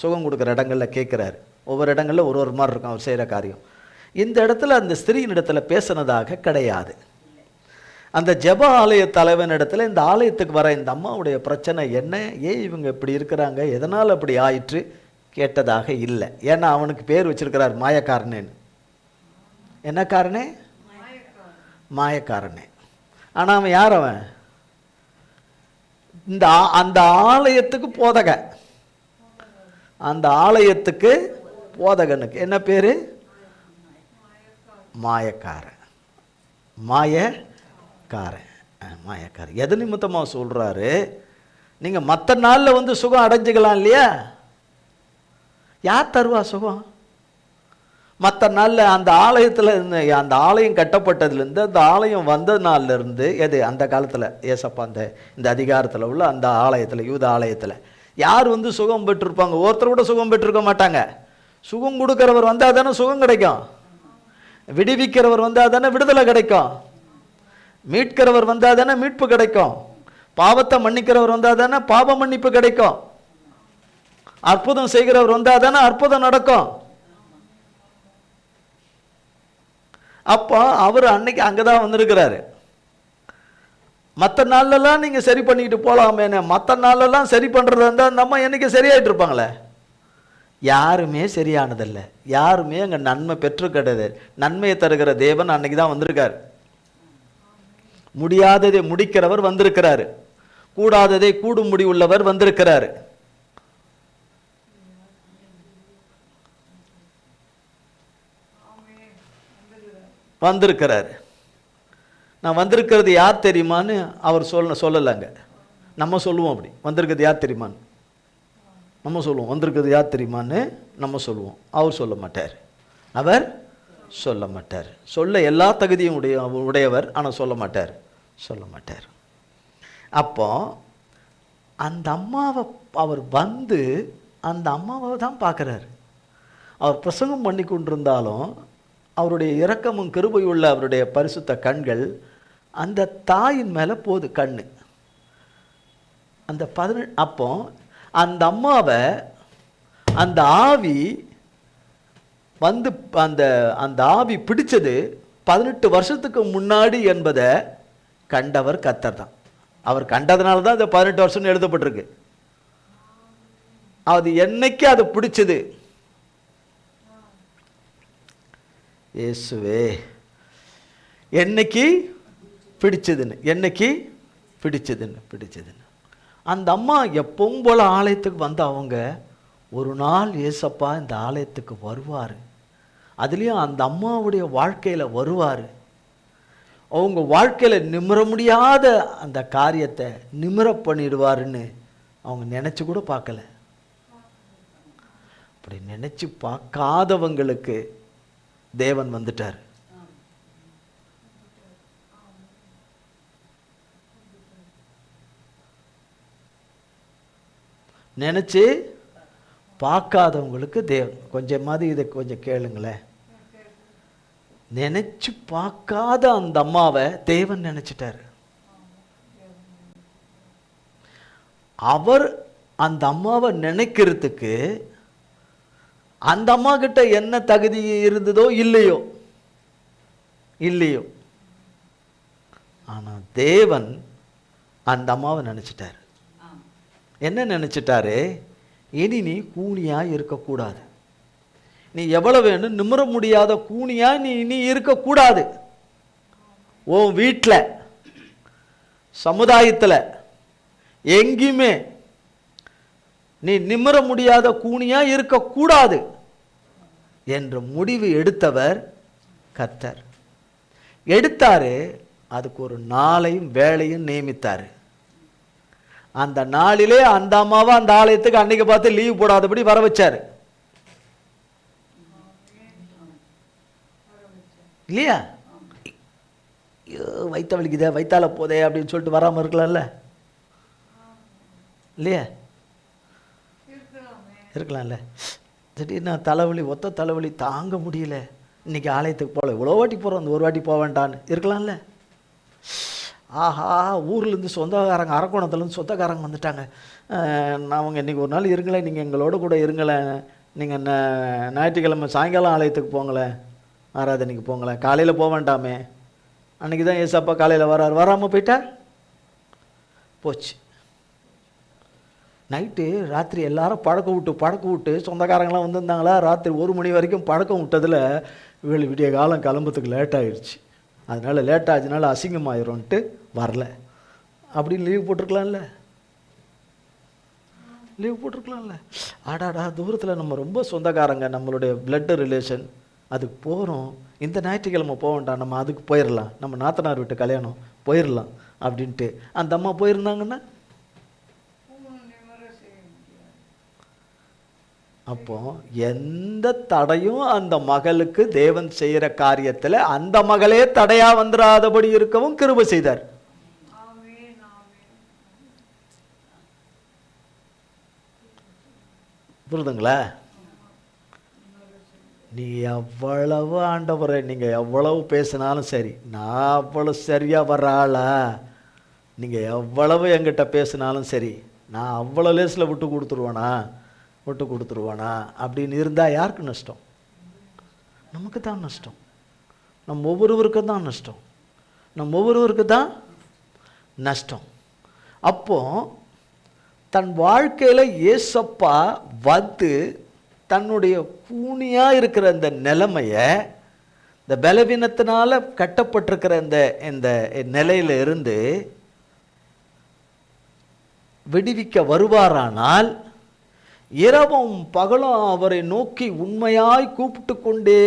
சுகம் கொடுக்குற இடங்களில் கேட்குறாரு. ஒவ்வொரு இடங்களில் ஒரு மாதிரி இருக்கும் அவர் செய்கிற காரியம். இந்த இடத்துல அந்த ஸ்திரீயின் இடத்துல பேசினதாக கிடையாது. அந்த ஜெப ஆலய தலைவன் இடத்துல இந்த ஆலயத்துக்கு வர இந்த அம்மாவுடைய பிரச்சனை என்ன, ஏன் இவங்க இப்படி இருக்கிறாங்க, எதனால் அப்படி ஆயிற்று கேட்டதாக இல்லை. ஏன்னா அவனுக்கு பேர் வச்சிருக்கிறார் மாயக்காரனேன்னு. என்ன காரணே? மாயக்காரனே. ஆனால் அவன் யார்? அவன் அந்த ஆலயத்துக்கு போதக, அந்த ஆலயத்துக்கு போதகனுக்கு என்ன பேரு? மாயக்காரன். மாயக்காரன். மாயக்காரன். எது நிமித்தமாக சொல்றாரு? நீங்க மற்ற நாள்ல வந்து சுகம் அடைஞ்சுக்கலாம் இல்லையா? யார் தருவா சுகம்? மற்ற நாளில் அந்த ஆலயத்தில் இருந்து, அந்த ஆலயம் கட்டப்பட்டதுலேருந்து, அந்த ஆலயம் வந்த நாள்ல இருந்து, எது அந்த காலத்தில் ஏசப்பா இந்த அதிகாரத்தில் உள்ள அந்த ஆலயத்தில், யூத ஆலயத்தில் யார் வந்து சுகம் பெற்றிருப்பாங்க? ஒருத்தர் கூட சுகம் பெற்றிருக்க மாட்டாங்க. சுகம் கொடுக்கிறவர் வந்தால் தானே சுகம் கிடைக்கும். விடுவிக்கிறவர் வந்தால் தானே விடுதலை கிடைக்கும். மீட்கிறவர் வந்தால் தானே மீட்பு கிடைக்கும். பாவத்தை மன்னிக்கிறவர் வந்தால் தானே பாவ மன்னிப்பு கிடைக்கும். அற்புதம் செய்கிறவர் வந்தால் தானே அற்புதம் நடக்கும். அப்போ அவர் அன்னைக்கு அங்கதான் வந்திருக்கிறாரு. மற்ற நாள்லாம் நீங்க சரி பண்ணிட்டு போலாமே. மற்ற நாளெல்லாம் சரி பண்றதா இருந்தா நம்ம என்னைக்கு சரியாயிட்டு இருப்பாங்களே? யாருமே சரியானதில்லை. யாருமே அங்க நன்மை பெற்று கிடையாது. நன்மையை தருகிற தேவன் அன்னைக்கு தான் வந்திருக்காரு. முடியாததை முடிக்கிறவர் வந்திருக்கிறாரு. கூடாததை கூடும் முடிவுள்ளவர் வந்திருக்கிறாரு. வந்திருக்கிறாரு. நான் வந்திருக்கிறது யார் தெரியுமான்னு அவர் சொல்லலைங்க. நம்ம சொல்லுவோம் அப்படி, வந்திருக்கிறது யார் தெரியுமான்னு நம்ம சொல்லுவோம். வந்திருக்கிறது யார் தெரியுமான்னு நம்ம சொல்லுவோம். அவர் சொல்ல மாட்டார். அவர் சொல்ல மாட்டார். சொல்ல எல்லா தகுதியும் உடையவர், ஆனால் சொல்ல மாட்டார். அப்போ அந்த அம்மாவை அவர் வந்து அந்த அம்மாவை தான் பார்க்குறாரு. அவர் பிரசங்கம் பண்ணி கொண்டிருந்தாலும் அவருடைய இரக்கமும் கிருபையுள்ள அவருடைய பரிசுத்த கண்கள் அந்த தாயின் மேலே போகுது கண்ணு. அந்த அப்போ அந்த அம்மாவை அந்த ஆவி வந்து அந்த ஆவி பிடிச்சது 18 வருஷத்துக்கு முன்னாடி என்பதை கண்டவர் கர்த்தர் தான். அவர் கண்டதுனால தான் இந்த 18 வருஷம் எழுதப்பட்டிருக்கு. அது என்னைக்கு அது பிடிச்சது? இயேசுவே என்னைக்கு பிடிச்சதுன்னு அந்த அம்மா எப்பவும் போல ஆலயத்துக்கு வந்த அவங்க ஒரு நாள் ஏசப்பா இந்த ஆலயத்துக்கு வருவார். அதுலேயும் அந்த அம்மாவுடைய வாழ்க்கையில் வருவார். அவங்க வாழ்க்கையில் நிமிர முடியாத அந்த காரியத்தை நிமிர பண்ணிடுவாருன்னு அவங்க நினச்சி கூட பார்க்கல. அப்படி நினச்சி பார்க்காதவங்களுக்கு தேவன் வந்துட்டார். நினைச்சு பார்க்காதவங்களுக்கு தேவன் கொஞ்சமாவது இதை கொஞ்சம் கேளுங்களேன். நினைச்சு பார்க்காத அந்த அம்மாவை தேவன் நினைச்சிட்டார். அவர் அந்த அம்மாவை நினைக்கிறதுக்கு அந்த அம்மா கிட்ட என்ன தகுதி இருந்ததோ இல்லையோ ஆனா தேவன் அந்த அம்மாவை நினைச்சிட்டார். என்ன நினைச்சிட்டாரு? இனி நீ கூனியா இருக்கக்கூடாது. நீ எவ்வளவு வேணும் நிமிர முடியாத கூனியா நீ இருக்கக்கூடாது. உன் வீட்டில் சமுதாயத்தில் எங்கேயுமே நீ நிமிர முடியாத கூனியா இருக்கக்கூடாது என்ற முடிவு எடுத்தவர் கர்த்தர். எடுத்தாரு. அதுக்கு ஒரு நாளையும் வேலையும் நியமித்தாரு. அந்த நாளிலே அந்த அம்மாவை அந்த ஆலயத்துக்கு அன்னைக்கு பார்த்து லீவ் போடாதபடி வர வச்சாரு இல்லையா? வைத்த வலிக்குதே வைத்தால போதே அப்படின்னு சொல்லிட்டு வராமல் இருக்கலாம்ல இல்லையா? இருக்கலாம்ல. திடீர்னு தலைவலி ஒத்த தலைவலி தாங்க முடியல, இன்னைக்கு ஆலயத்துக்கு போகல, இவ்வளோ வாட்டி போகிறோம், அந்த ஒரு வாட்டி போக வேண்டான்னு இருக்கலாம்ல. ஆஹா, ஊர்லேருந்து சொந்தக்காரங்க அரக்கோணத்துலேருந்து சொந்தக்காரங்க வந்துட்டாங்க, அவங்க இன்றைக்கி ஒரு நாள் இருங்களேன், நீங்கள் எங்களோட கூட இருங்களேன், நீங்கள் ஞாயிற்றுக்கிழமை சாயங்காலம் ஆலயத்துக்கு போங்களேன், ஆராதனைக்கு போங்களேன், காலையில் போக வேண்டாமே, அன்றைக்கி தான் ஏசப்பா காலையில் வரார், வராமல் போயிட்டா போச்சு. நைட்டு ராத்திரி எல்லாரும் பழக்க விட்டு சொந்தக்காரங்களாம் வந்திருந்தாங்களா, ராத்திரி 1 மணி வரைக்கும் பழக்கம் விட்டதில் இவள் விடிய காலம் கிளம்புறதுக்கு லேட் ஆகிடுச்சு. அதனால் லேட் ஆச்சுனால அசிங்கமாயிரும்ன்ட்டு வரல அப்படின்னு லீவ் போட்டிருக்கலாம்ல. லீவ் போட்டிருக்கலாம்ல. ஆடாடா தூரத்தில் நம்ம ரொம்ப சொந்தக்காரங்க, நம்மளுடைய பிளட் ரிலேஷன், அதுக்கு போகிறோம், இந்த ஞாயிற்றுக்கிழமை போக வேண்டாம், நம்ம அதுக்கு போயிடலாம், நம்ம நாத்தனார் வீட்டு கல்யாணம் போயிடலாம் அப்படின்ட்டு அந்த அம்மா போயிருந்தாங்கன்னா அப்போ எந்த தடையும் அந்த மகளுக்கு தேவன் செய்கிற காரியத்தில் அந்த மகளே தடையா வந்துடாதபடி இருக்கவும் கிருபை செய்தார். புரியுதுங்களா? நீ எவ்வளவு ஆண்டவரை நீங்கள் எவ்வளவு பேசினாலும் சரி, நான் அவ்வளவு சரியாக வர்றாளா, நீங்கள் எவ்வளவு என்கிட்ட பேசினாலும் சரி, நான் அவ்வளோ லேஸில் விட்டு கொடுத்துருவானா அப்படின்னு இருந்தால் யாருக்கு நஷ்டம்? நமக்கு தான் நஷ்டம். நம்ம ஒவ்வொருவருக்கு தான் நஷ்டம். நம்ம ஒவ்வொருவருக்கு தான் நஷ்டம். அப்போ தன் வாழ்க்கையில் ஏசப்பா வந்து தன்னுடைய கூனியாக இருக்கிற இந்த நிலைமையை, இந்த பலவீனத்தினால கட்டப்பட்டிருக்கிற இந்த நிலையில இருந்து விடுவிக்க வருவாரானால், இரவும் பகலும் அவரை நோக்கி உண்மையாய் கூப்பிட்டு கொண்டே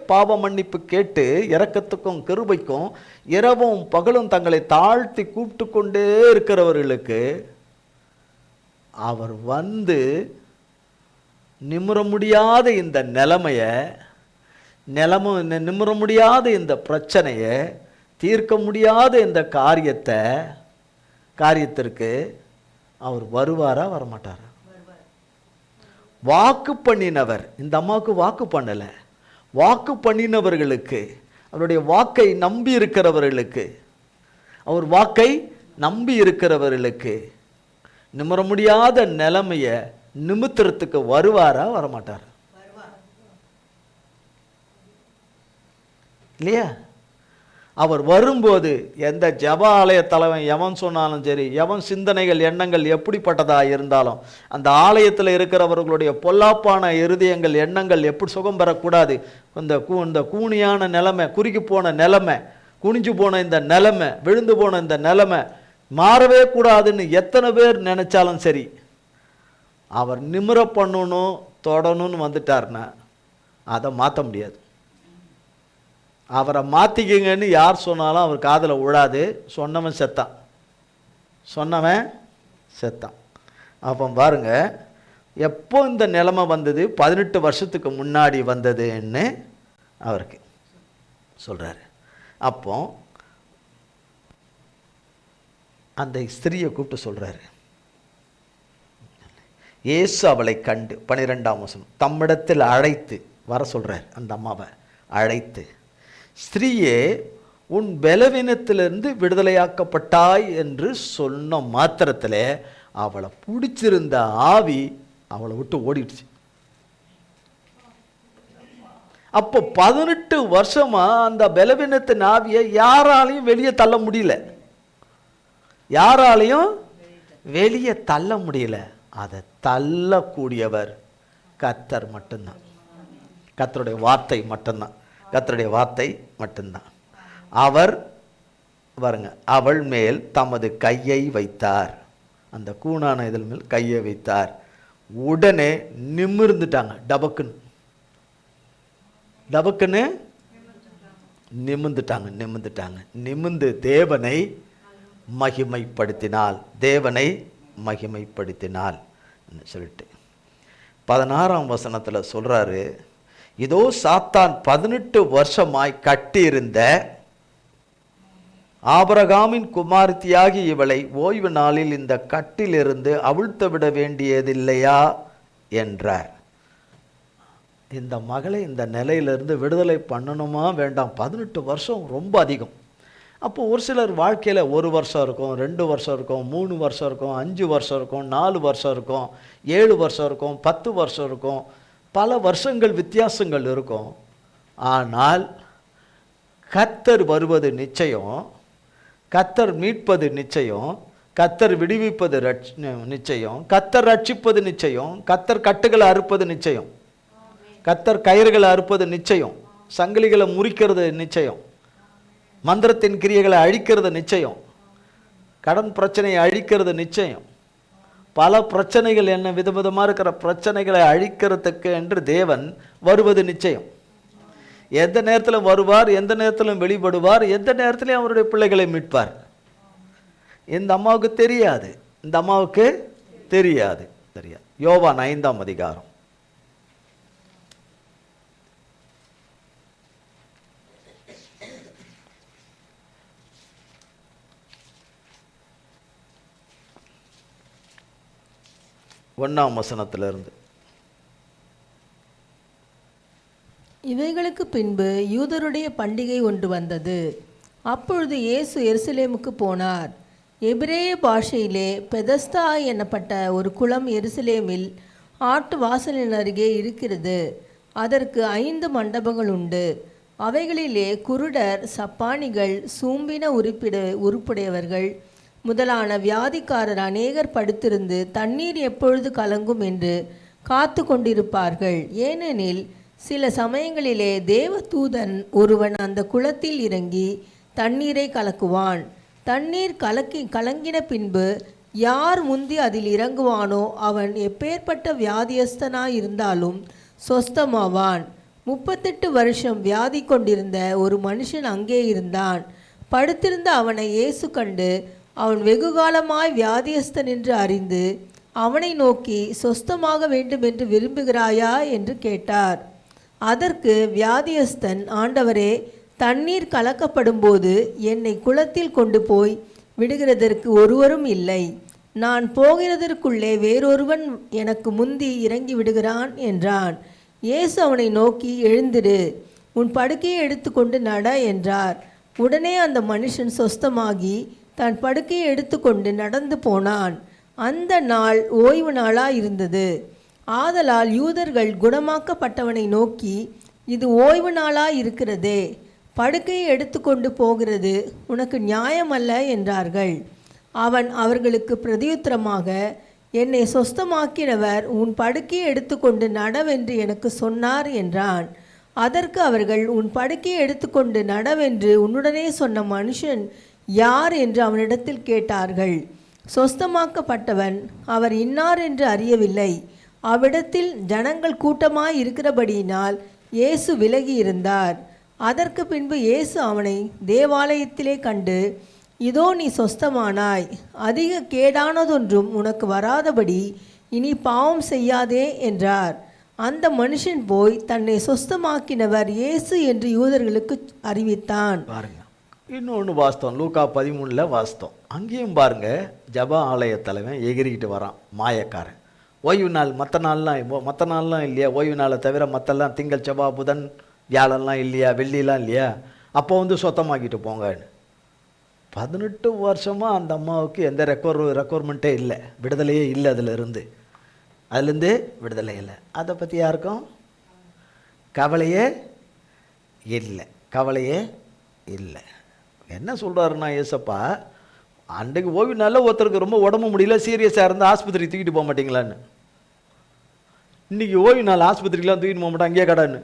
பாவ மன்னிப்பு கேட்டு இரக்கத்துக்கும் கிருபைக்கும் இரவும் பகலும் தங்களை தாழ்த்தி கூப்பிட்டு கொண்டே இருக்கிறவர்களுக்கு அவர் வந்து நிமிர முடியாத இந்த நிலைமையை, நிமிர முடியாத இந்த பிரச்சனையை, தீர்க்க முடியாத இந்த காரியத்திற்கு அவர் வருவாரா வரமாட்டாரா? வாக்கு பண்ணினவர், இந்த அம்மாவுக்கு வாக்கு பண்ணலை, வாக்கு பண்ணினவர்களுக்கு, அவருடைய வாக்கை நம்பி இருக்கிறவர்களுக்கு, அவர் வாக்கை நம்பி இருக்கிறவர்களுக்கு நிமிர முடியாத நிலைமையை நிமித்திரத்துக்கு வருவாரா வரமாட்டாரா? இல்லையா? அவர் வரும்போது எந்த ஜப ஆலய தலைவன் எவன் சொன்னாலும் சரி, எவன் சிந்தனைகள் எண்ணங்கள் எப்படிப்பட்டதாக இருந்தாலும், அந்த ஆலயத்தில் இருக்கிறவர்களுடைய பொல்லாப்பான இருதயங்கள் எண்ணங்கள் எப்படி சுகம் பெறக்கூடாது, இந்த கூனியான நிலைமை, குறுக்கி போன நிலைமை, குனிஞ்சு போன இந்த நிலைமை, விழுந்து போன இந்த நிலைமை மாறவே கூடாதுன்னு எத்தனை பேர் நினைச்சாலும் சரி, அவர் நிமிர பண்ணணும் தொடணும்னு வந்துட்டார்னா அதை மாற்ற முடியாது. அவரை மாற்றிக்கிங்கன்னு யார் சொன்னாலும் அவர் காதில் விழாது. சொன்னவன் செத்தான். அப்போ பாருங்க, எப்போ இந்த நிலைமை வந்தது? 18 வருஷத்துக்கு முன்னாடி வந்ததுன்னு அவருக்கு சொல்கிறாரு. அப்போ அந்த ஸ்திரியை கூப்பிட்டு சொல்கிறாரு, இயேசு அவளை கண்டு 12ஆம் வசனம் தம்மிடத்தில் அழைத்து வர சொல்கிறார். அந்த அம்மாவை அழைத்து, ஸ்திரீயே உன் பலவீனத்திலிருந்து விடுதலையாக்கப்பட்டாய் என்று சொன்ன மாத்திரத்தில் அவளை பிடிச்சிருந்த ஆவி அவளை விட்டு ஓடிடுச்சு. அப்போ 18 வருஷமா அந்த பலவீனத்தின் ஆவியை யாராலையும் வெளியே தள்ள முடியல. அதை தள்ளக்கூடியவர் கர்த்தர் மட்டும்தான். கர்த்தருடைய வார்த்தை மட்டும்தான். அவர் பாருங்க, அவள் மேல் தமது கையை வைத்தார். அந்த கூணான இதழ் மேல் கையை வைத்தார். உடனே நிமிர்ந்துட்டாங்க. டபக்குன்னு நிமிர்ந்து தேவனை மகிமைப்படுத்தினாள் சொல்லிட்டு 16ஆம் வசனத்தில் சொல்றாரு, இதோ சாத்தான் 18 வருஷமாய் கட்டியிருந்த ஆபிரகாமின் குமாரத்தியாகி இவளை ஓய்வு நாளில் இந்த கட்டிலிருந்து அவிழ்த்து விட வேண்டியதில்லையா என்றார். இந்த மகளை இந்த நிலையிலிருந்து விடுதலை பண்ணணுமா வேண்டாம்? 18 வருஷம் ரொம்ப அதிகம். அப்போ ஒரு சிலர் வாழ்க்கையில் 1 வருஷம் இருக்கும், 2 வருஷம் இருக்கும், 3 வருஷம் இருக்கும், 5 வருஷம் இருக்கும், 4 வருஷம் இருக்கும், 7 வருஷம் இருக்கும், 10 வருஷம் இருக்கும், பல வருஷங்கள் வித்தியாசங்கள் இருக்கும். ஆனால் கர்த்தர் வருவது நிச்சயம், கர்த்தர் மீட்பது நிச்சயம், கர்த்தர் விடுவிப்பது நிச்சயம், கர்த்தர் ரட்சிப்பது நிச்சயம், கர்த்தர் கட்டுகளை அறுப்பது நிச்சயம், கர்த்தர் கயிறுகளை அறுப்பது நிச்சயம், சங்கிலிகளை முறிக்கிறது நிச்சயம், மந்திரத்தின் கிரியைகளை அழிக்கிறது நிச்சயம், கடன் பிரச்சனையை அழிக்கிறது நிச்சயம், பல பிரச்சனைகள், என்ன விதவிதமாக இருக்கிற பிரச்சனைகளை அழிக்கிறதுக்கு என்று தேவன் வருவது நிச்சயம். எந்த நேரத்தில் வருவார், எந்த நேரத்திலும் வெளிப்படுவார், எந்த நேரத்திலையும் அவருடைய பிள்ளைகளை மீட்பார். இந்த அம்மாவுக்கு தெரியாது, இந்த அம்மாவுக்கு தெரியாது. யோவான் 5ஆம் அதிகாரம். ஒன்றாம் வசனத்திலிருந்து. இவைகளுக்கு பின்பு யூதருடைய பண்டிகை ஒன்று வந்தது. அப்பொழுது இயேசு எருசலேமுக்கு போனார். எபிரேய பாஷையிலே பெதஸ்தா எனப்பட்ட ஒரு குளம் எருசலேமில் ஆட்டு வாசலின் அருகே இருக்கிறது. அதற்கு 5 மண்டபங்கள் உண்டு. அவைகளிலே குருடர், சப்பானிகள், சூம்பின உருப்புடையவர்கள் முதலான வியாதிக்காரர் அநேகர் படுத்திருந்து தண்ணீர் எப்பொழுது கலங்கும் என்று காத்து கொண்டிருப்பார்கள். ஏனெனில் சில சமயங்களிலே தேவதூதன் ஒருவன் அந்த குளத்தில் இறங்கி தண்ணீரை கலக்குவான். தண்ணீர் கலங்கின பின்பு யார் முந்தி அதில் இறங்குவானோ அவன் எப்பேற்பட்ட வியாதியஸ்தனாயிருந்தாலும் சொஸ்தமாவான். 38 வருஷம் வியாதி கொண்டிருந்த ஒரு மனுஷன் அங்கே இருந்தான். படுத்திருந்த அவனை இயேசு கண்டு அவன் வெகுகாலமாய் வியாதியஸ்தன் என்று அறிந்து அவனை நோக்கி, சொஸ்தமாக வேண்டும் என்று விரும்புகிறாயா என்று கேட்டார். அதற்கு வியாதியஸ்தன், ஆண்டவரே, தண்ணீர் கலக்கப்படும்போது என்னை குளத்தில் கொண்டு போய் விடுகிறதற்கு ஒருவரும் இல்லை. நான் போகிறதற்குள்ளே வேறொருவன் எனக்கு முந்தி இறங்கி விடுகிறான் என்றான். இயேசு அவனை நோக்கி, எழுந்திரு, உன் படுக்கையை எடுத்துக்கொண்டு நட என்றார். உடனே அந்த மனுஷன் சொஸ்தமாகி தன் படுக்கையை எடுத்துக்கொண்டு நடந்து போனான். அந்த நாள் ஓய்வு நாளாயிருந்தது. ஆதலால் யூதர்கள் குணமாக்கப்பட்டவனை நோக்கி, இது ஓய்வு நாளாயிருக்கிறதே, படுக்கையை எடுத்துக்கொண்டு போகிறது உனக்கு நியாயமல்ல என்றார்கள். அவன் அவர்களுக்கு பிரதியுத்தரமாக, என்னை சொஸ்தமாக்கினவர் உன் படுக்கையை எடுத்துக்கொண்டு நடவென்று எனக்கு சொன்னார் என்றான். அதற்கு அவர்கள், உன் படுக்கையை எடுத்துக்கொண்டு நடவென்று உன்னுடனே சொன்ன மனுஷன் யார் என்று அவனிடத்தில் கேட்டார்கள். சொஸ்தமாக்கப்பட்டவன் அவர் இன்னார் என்று அறியவில்லை. அவ்விடத்தில் ஜனங்கள் கூட்டமாய் இருக்கிறபடியினால் இயேசு விலகி இருந்தார். அதற்கு பின்பு இயேசு அவனை தேவாலயத்திலே கண்டு, இதோ நீ சொஸ்தமானாய், அதிக கேடானதொன்றும் உனக்கு வராதபடி இனி பாவம் செய்யாதே என்றார். அந்த மனுஷன் போய் தன்னை சொஸ்தமாக்கினவர் இயேசு என்று யூதர்களுக்கு அறிவித்தான். பாருங்க, இன்னொன்று வாஸ்தவம், லூக்கா 13 வாஸ்தவம். அங்கேயும் பாருங்க, ஜப ஆலய தலைவன் எகிரிக்கிட்டு வரான், மாயக்காரன். ஓய்வு நாள் மற்ற நாள்லாம் இல்லையா? ஓய்வு நாளை தவிர மற்றெல்லாம் திங்கள், செவ்வாய், புதன், வியாழெல்லாம் இல்லையா? வெள்ளிலாம் இல்லையா? அப்போ வந்து சொத்தமாக்கிட்டு போங்கன்னு. 18 வருஷமாக அந்த அம்மாவுக்கு எந்த ரெக்குவர்மெண்ட்டே இல்லை, விடுதலையே இல்லை. அதுலேருந்து விடுதலை இல்லை. அதை பற்றி யாருக்கும் கவலையே இல்லை. என்ன சொல்கிறாருன்னா ஏசப்பா, அன்றைக்கு ஓய்வு நாளில் ஒருத்தருக்கு ரொம்ப உடம்பு முடியல, சீரியஸாக இருந்தால் ஆஸ்பத்திரி தூக்கிட்டு போக மாட்டிங்களான்னு. இன்றைக்கி ஓய்வு நாள் ஆஸ்பத்திரிக்கெலாம் தூக்கிட்டு போக மாட்டேன், அங்கேயே கடான்னு.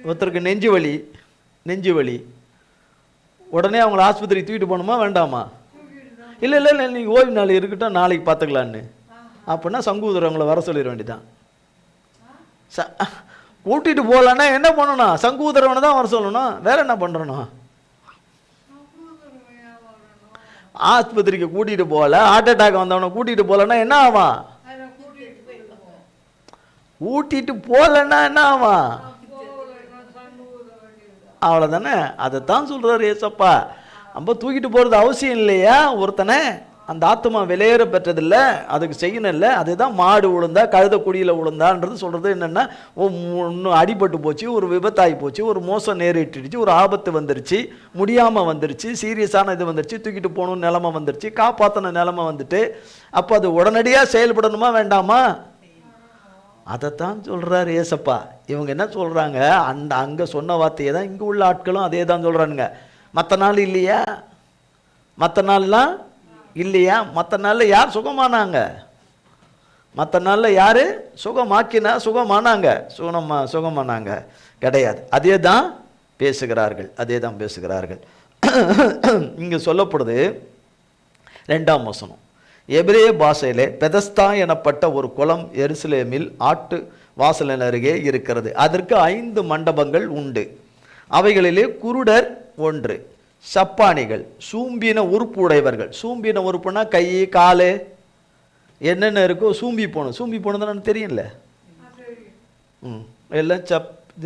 ஒருத்தருக்கு நெஞ்சு வலி, உடனே அவங்கள ஆஸ்பத்திரி தூக்கிட்டு போகணுமா வேண்டாமா? இல்லை நீங்கள் ஓய்வு நாள் இருக்கட்டும், நாளைக்கு பார்த்துக்கலான்னு. அப்படின்னா சங்கூதரவங்களை வர சொல்லிட வேண்டியதான். கூட்டிகிட்டு போகலன்னா என்ன பண்ணணும்? சங்கூதரவனை தான் வர சொல்லணும், வேற என்ன பண்ணுறணும்? ஆஸ்பத்திரிக்கு கூட்டிகிட்டு போகல, ஹார்ட் அட்டாக் வந்தவனை கூட்டிகிட்டு போகலன்னா என்ன ஆவான்? கூட்டிகிட்டு போகலன்னா என்ன ஆவான்? அவ்வளோதானே. அதைத்தான் சொல்கிறார் ஏசப்பா. நம்ம தூக்கிட்டு போகிறது அவசியம் இல்லையா? ஒருத்தனை அந்த ஆத்மா வெளியேற பெற்றதில்லை, அதுக்கு செய்யணும் இல்லை. அதுதான் மாடு விழுந்தா கழுத குடியில் விழுந்தான்றது சொல்கிறது. என்னென்னா, இன்னும் அடிபட்டு போச்சு, ஒரு விபத்தாகி போச்சு, ஒரு மோசம் நேரிட்டுடுச்சு, ஒரு ஆபத்து வந்துருச்சு, முடியாமல் வந்துருச்சு, சீரியஸான இது வந்துருச்சு, தூக்கிட்டு போகணும்னு நிலமை வந்துருச்சு, காப்பாற்றின நிலமை வந்துட்டு, அப்போ அது உடனடியாக செயல்படணுமா வேண்டாமா? அதைத்தான் சொல்கிறார் ஏசப்பா. இவங்க என்ன சொல்கிறாங்க, அங்கே சொன்ன வார்த்தையை தான் இங்கே உள்ள ஆட்களும் அதே தான் சொல்கிறானுங்க. மற்ற நாள் இல்லையா? மற்ற நாள்லாம் இல்லையா? மற்ற நாளில் யார் சுகமானாங்க? மற்ற நாளில் யார் சுகமானாங்க? சுகமானாங்க கிடையாது. அதே தான் பேசுகிறார்கள். இங்கே சொல்லப்படுது 2ஆம் வசனம், எபிரேய பாஷையிலே பெதஸ்தா எனப்பட்ட ஒரு குளம் எருசலேமில் ஆட்டு வாசலின் அருகே இருக்கிறது. அதற்கு 5 மண்டபங்கள் உண்டு. அவைகளிலே குருடர் 1, சப்பானிகள், சூம்பின உறுப்பு உடையவர்கள். சூம்பின உறுப்புனா கை காலு என்னென்ன இருக்கோ சூம்பி போனதுன்னு தெரியல.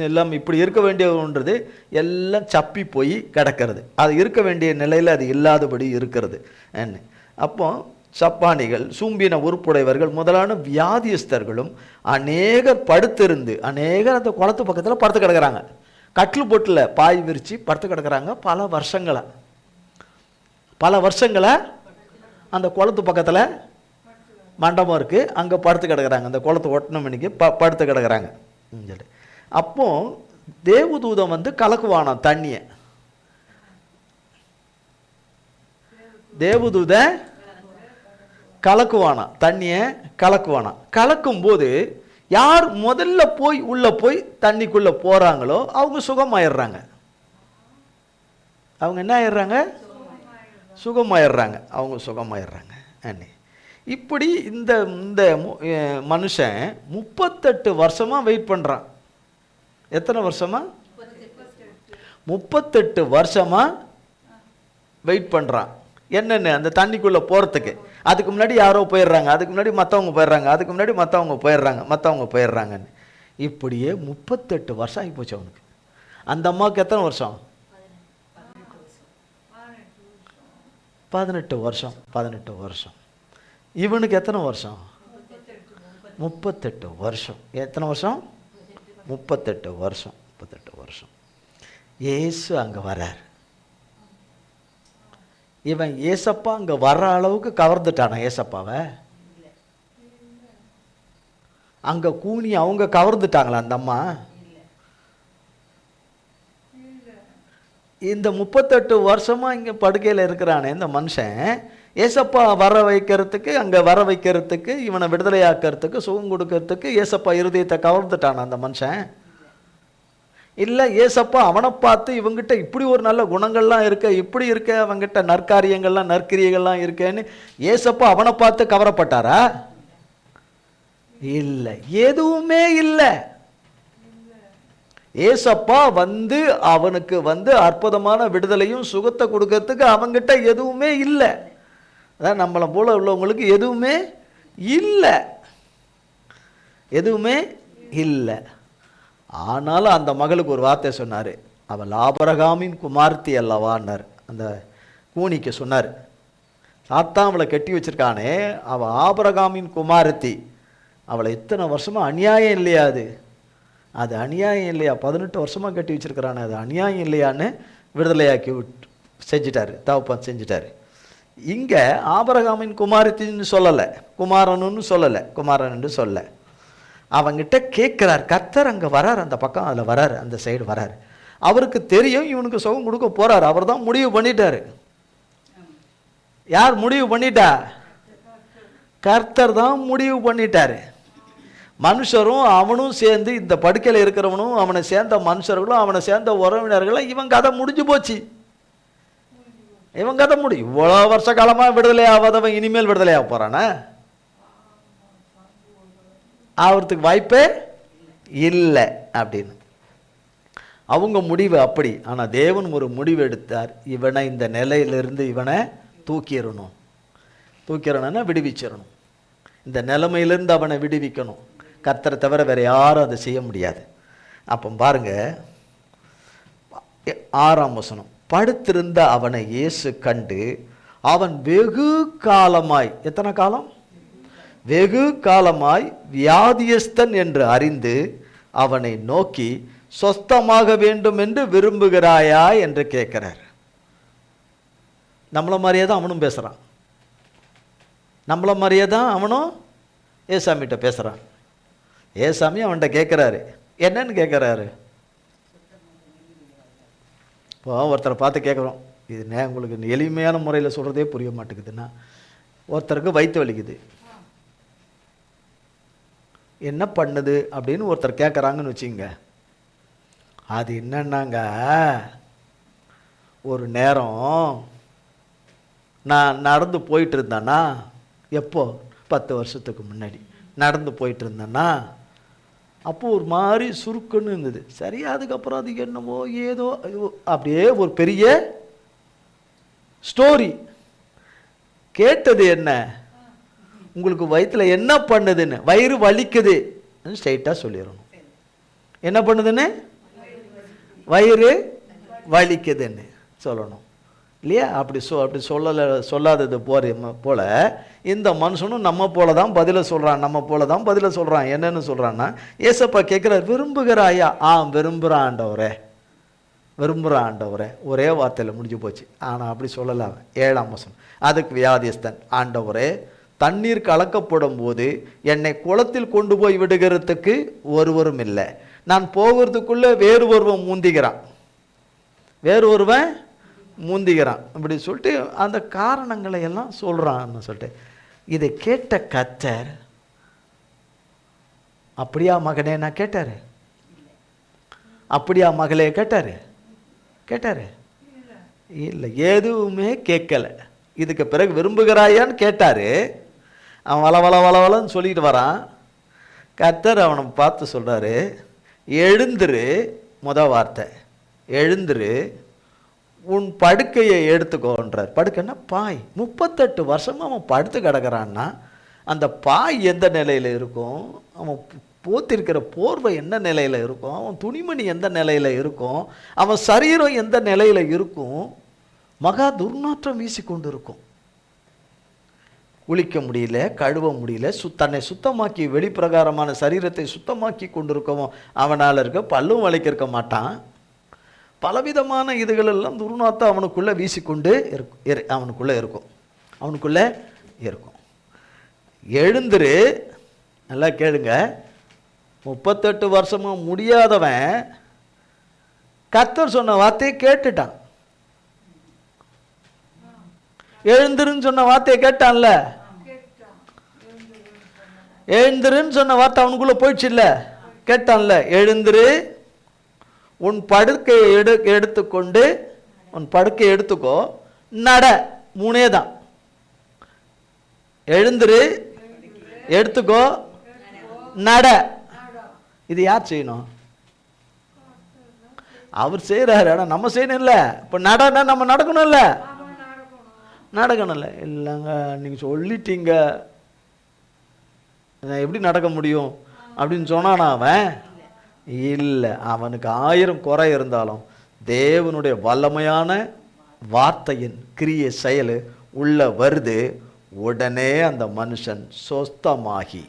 எல்லாம் இப்படி இருக்க வேண்டிய ஒன்றது எல்லாம் சப்பி போய் கிடக்கிறது. அது இருக்க வேண்டிய நிலையில் அது இல்லாதபடி இருக்கிறது. என்ன அப்போ சப்பானிகள், சூம்பின உறுப்புடையவர்கள் முதலான வியாதியஸ்தர்களும் அநேகர் படுத்திருந்து, அநேகர் அந்த குளத்து பக்கத்தில் படுத்து கிடக்கிறாங்க. கட்டில் போட்டில் பாய் விரித்து படுத்து கிடக்கிறாங்க. பல வருஷங்களா அந்த குளத்து பக்கத்தில் மண்டபம் இருக்குது, அங்கே படுத்து கிடக்கிறாங்க. அந்த குளத்து ஒட்டின மணிக்கு படுத்து கிடக்கிறாங்க. சரி, அப்போ தேவதூதம் வந்து கலக்குவானாம் தண்ணியை. தேவதூத கலக்குவானாம் தண்ணியை கலக்குவானாம். கலக்கும் போது யார் முதல்ல போய் உள்ள போய் தண்ணிக்குள்ள போறாங்களோ அவங்க சுகமாயிடுறாங்க. அவங்க என்ன ஆயிடுறாங்க? சுகமாயிடுறாங்க. அவங்க சுகமாயிடுறாங்க. இப்படி இந்த இந்த மனுஷன் 38 வருஷமா வெயிட் பண்றான். எத்தனை வருஷமா? 38 வருஷமா வெயிட் பண்றான். என்னென்ன அந்த தண்ணிக்குள்ள போறதுக்கு. அதுக்கு முன்னாடி யாரோ போயிடுறாங்க, அதுக்கு முன்னாடி மற்றவங்க போயிடுறாங்க, அதுக்கு முன்னாடி மற்றவங்க போயிடுறாங்கன்னு இப்படியே 38 வருஷம் ஆகி போச்சு அவனுக்கு. அந்த அம்மாவுக்கு எத்தனை வருஷம்? 18 வருஷம். 18 வருஷம். இவனுக்கு எத்தனை வருஷம்? 38 வருஷம். எத்தனை வருஷம்? 38 வருஷம். 38 வருஷம். இயேசு அங்க வர்றார். இவன் ஏசப்பா அங்க வர்ற அளவுக்கு கவர்ந்துட்டானா ஏசப்பாவை? அங்க கூனி அவங்க கவர்ந்துட்டாங்களா அந்த அம்மா? இந்த 38 வருஷமா இங்க படுக்கையில் இருக்கிறானே இந்த மனுஷன், ஏசப்பா வர வைக்கிறதுக்கு இவனை விடுதலையாக்கிறதுக்கு சுகம் கொடுக்கறதுக்கு ஏசப்பா இருதயத்தை கவர்ந்துட்டானா அந்த மனுஷன்? இல்லை, ஏசப்பா அவனை பார்த்து இவங்கிட்ட இப்படி ஒரு நல்ல குணங்கள்லாம் இருக்க, இப்படி இருக்க, அவங்கிட்ட நற்காரியங்கள்லாம் நற்கிரியங்கள்லாம் இருக்கேன்னு ஏசப்பா அவனை பார்த்து கவரப்பட்டாரா? இல்லை, எதுவுமே இல்லை. ஏசப்பா வந்து அவனுக்கு வந்து அற்புதமான விடுதலையும் சுகத்தை கொடுக்கறதுக்கு அவங்கிட்ட எதுவுமே இல்லை. அதான் நம்மளை போல உள்ளவங்களுக்கு எதுவுமே இல்லை, எதுவுமே இல்லை. ஆனாலும் அந்த மகளுக்கு ஒரு வார்த்தை சொன்னார். அவள் ஆபிரகாமின் குமார்த்தி அல்லவான்னார். அந்த கூனிக்கு சொன்னார். சாத்தான் அவளை கட்டி வச்சிருக்கானே, அவள் ஆபிரகாமின் குமாரத்தி. அவளை இத்தனை வருஷமா அநியாயம் இல்லையா? அது அநியாயம் இல்லையா? 18 வருஷமாக கட்டி வச்சிருக்கிறானே, அது அநியாயம் இல்லையான்னு விடுதலையாக்கி செஞ்சிட்டாரு. தகப்பன் செஞ்சிட்டாரு. இங்கே ஆபிரகாமின் குமாரத்தின்னு சொல்லலை, குமாரன்னு சொல்லலை, குமாரன் என்று சொல்ல. அவங்கிட்ட கேட்குறார். கர்த்தர் அங்கே வரார், அந்த பக்கம் அதில் வரார், அந்த சைடு வரார். அவருக்கு தெரியும் இவனுக்கு சுகம் கொடுக்க போறார். அவர் தான் முடிவு பண்ணிட்டாரு. யார் முடிவு பண்ணிட்டா? கர்த்தர் தான் முடிவு பண்ணிட்டாரு. மனுஷரும் அவனும் சேர்ந்து, இந்த படுக்கையில் இருக்கிறவனும் அவனை சேர்ந்த மனுஷர்களும் அவனை சேர்ந்த உறவினர்களும், இவன் கதை முடிஞ்சு போச்சு. இவன் கதை இவ்வளோ வருஷ காலமாக விடுதலை ஆகாதவன் இனிமேல் விடுதலை ஆக போறானா? ஆகிறதுக்கு வாய்ப்பே இல்லை அப்படின்னு அவங்க முடிவு அப்படி. ஆனால் தேவன் ஒரு முடிவு எடுத்தார். இவனை இந்த நிலையிலிருந்து இவனை தூக்கிறணும்னா விடுவிச்சிடணும். இந்த நிலைமையிலிருந்து அவனை விடுவிக்கணும். கர்த்தரை தவிர வேற யாரும் அதை செய்ய முடியாது. அப்போ பாருங்க 6ஆம் வசனம். படுத்திருந்த அவனை இயேசு கண்டு அவன் வெகு காலமாய், எத்தனை காலம்? வெகு காலமாய் வியாதியஸ்தன் என்று அறிந்து அவனை நோக்கி, சொஸ்தமாக வேண்டும் என்று விரும்புகிறாயா என்று கேட்கிறார். நம்மள மாதிரியே தான் அவனும் பேசுறான். நம்மள மாதிரியே தான் அவனும் ஏசாமிகிட்ட பேசுறான். ஏசாமி அவன்கிட்ட கேட்குறாரு. என்னன்னு கேட்குறாரு? இப்போ ஒருத்தரை பார்த்து கேட்குறோம். இது உங்களுக்கு எளிமையான முறையில் சொல்கிறதே புரிய மாட்டேங்குதுன்னா, ஒருத்தருக்கு வயிற்று வலிக்குது, என்ன பண்ணுது அப்படின்னு ஒருத்தர் கேட்குறாங்கன்னு வச்சுங்க. அது என்னன்னாங்க, ஒரு நேரம் நான் நடந்து போயிட்டு இருந்தேன்னா எப்போ? 10 வருஷத்துக்கு முன்னாடி நடந்து போயிட்டு இருந்தேன்னா அப்போது ஒரு மாதிரி சுருக்குன்னு இருந்தது. சரி, அதுக்கப்புறம் அது என்னவோ ஏதோ அப்படியே ஒரு பெரிய ஸ்டோரி. கேட்டது என்ன? உங்களுக்கு வயிற்றில் என்ன பண்ணுதுன்னு, வயிறு வலிக்குது ஸ்ட்ரைட்டாக சொல்லிடணும். என்ன பண்ணுதுன்னு? வயிறு வலிக்குதுன்னு சொல்லணும் இல்லையா? அப்படி சொல்லாதது போல இந்த மனுஷனும் நம்ம போல தான் பதிலை சொல்கிறான். நம்ம போல தான் பதிலை சொல்கிறான். என்னன்னு சொல்கிறான்னா, ஏசப்பா கேட்குறார், விரும்புகிறாயா? விரும்புகிறான் ஆண்டவரே, விரும்புகிறான் ஆண்டவரே. ஒரே வார்த்தையில் முடிஞ்சு போச்சு. ஆனால் அப்படி சொல்லலாம். 7ஆம் வசனம், அதுக்கு வியாதிஸ்தன், ஆண்டவரே, தண்ணீர் கலக்கப்படும் போது என்னை குளத்தில் கொண்டு போய் விடுகிறதுக்கு ஒருவரும் இல்லை. நான் போகிறதுக்குள்ளே வேறு ஒருவன் மூந்திக்கிறான் இப்படி சொல்லிட்டு அந்த காரணங்களை எல்லாம் சொல்கிறான்னு சொல்லிட்டு இதை கேட்ட கர்த்தர், அப்படியா மகனே நான் கேட்டாரு? அப்படியா மகளே கேட்டாரு? இல்லை, எதுவுமே கேட்கல. இதுக்கு பிறகு விரும்புகிறாயான்னு கேட்டாரு. அவன் வளவளன்னு சொல்லிட்டு வரான். கர்த்தர் அவனை பார்த்து சொல்றாரு, எழுந்துரு. வார்த்தை எழுந்துரு, உன் படுக்கையை எடுத்துக்கோன்றார். படுக்கைன்னா பாய். 38 வருஷமா அவன் படுத்து கிடக்கிறான்னா அந்த பாய் எந்த நிலையில் இருக்கும்? அவன் போத்திருக்கிற போர்வை என்ன நிலையில் இருக்கும்? அவன் துணிமணி எந்த நிலையில் இருக்கும்? அவன் சரீரம் எந்த நிலையில் இருக்கும்? மகா துர்நாற்றம் வீசி கொண்டு இருக்கும். குளிக்க முடியல, கழுவ முடியல, தன்னை சுத்தமாக்கி வெளிப்பிரகாரமான சரீரத்தை சுத்தமாக்கி கொண்டிருக்கவும் அவனால் இருக்க, பல்லும் வளைக்க மாட்டான். பலவிதமான இதுகளெல்லாம் துர்நாற்றம் அவனுக்குள்ளே வீசிக்கொண்டு அவனுக்குள்ளே இருக்கும். எழுந்துரு, நல்லா கேளுங்க. 38 வருஷமா முடியாதவன் கர்த்தர் சொன்ன வார்த்தையை கேட்டுட்டான். எழுந்துருன்னு சொன்ன வார்த்தையை கேட்டான்ல, எழுந்துருன்னு சொன்ன வார்த்தை அவனுக்குள்ள போயிடுச்சு இல்ல, கேட்டான்ல. எழுந்துரு, உன் படுக்கையை எடுத்துக்கொண்டு, உன் படுக்கையை எடுத்துக்கோ, நட. 3 தான். எழுந்துரு, எடுத்துக்கோ, நட. இது யார் செய்யணும்? அவர் செய்யறாரு. ஆனால் நம்ம செய்யணும் இல்லை. இப்போ நடனா நம்ம நடக்கணும் இல்லை, இல்லைங்க நீங்கள் சொல்லிட்டீங்க, நான் எப்படி நடக்க முடியும் அப்படின்னு சொன்னானா அவன்? இல்லை, அவனுக்கு 1000 குறை இருந்தாலும் தேவனுடைய வல்லமையான வார்த்தையின் கிரிய செயல் உள்ள வருது. உடனே அந்த மனுஷன் சொஸ்தமாகி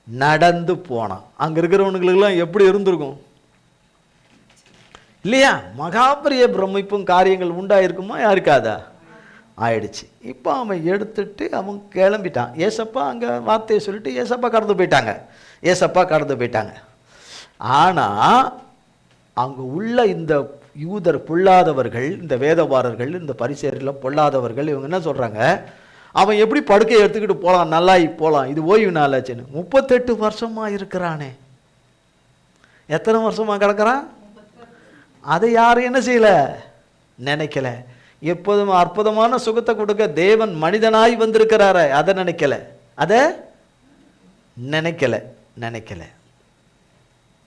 நடந்து போனான். அங்கே இருக்கிறவனுங்களுக்கெல்லாம் எப்படி இருந்திருக்கும் இல்லையா? மகாபரிய பிரமிப்பும் காரியங்கள் உண்டாயிருக்குமா? யாருக்காதா? ஆயிடுச்சு. இப்போ அவன் எடுத்துட்டு அவன் கிளம்பிட்டான். ஏசப்பா அங்கே வார்த்தையை சொல்லிட்டு ஏசப்பா கடந்து போயிட்டாங்க. ஆனால் அங்கே உள்ள இந்த யூதர் பொல்லாதவர்கள், இந்த வேதவாரர்கள், இந்த பரிசேயர்கள் பொல்லாதவர்கள், இவங்க என்ன சொல்கிறாங்க? அவன் எப்படி படுக்கையை எடுத்துக்கிட்டு போகலாம், நல்லா போகலாம், இது ஓய்வு நாளாச்சுன்னு. 38 வருஷமா இருக்கிறானே. எத்தனை வருஷமா கிடக்கிறான்? அதை யாரும் என்ன செய்யல, நினைக்கல. எப்போதும் அற்புதமான சுகத்தை கொடுக்க தேவன் மனிதனாய் வந்திருக்கிறார, அதை நினைக்கல.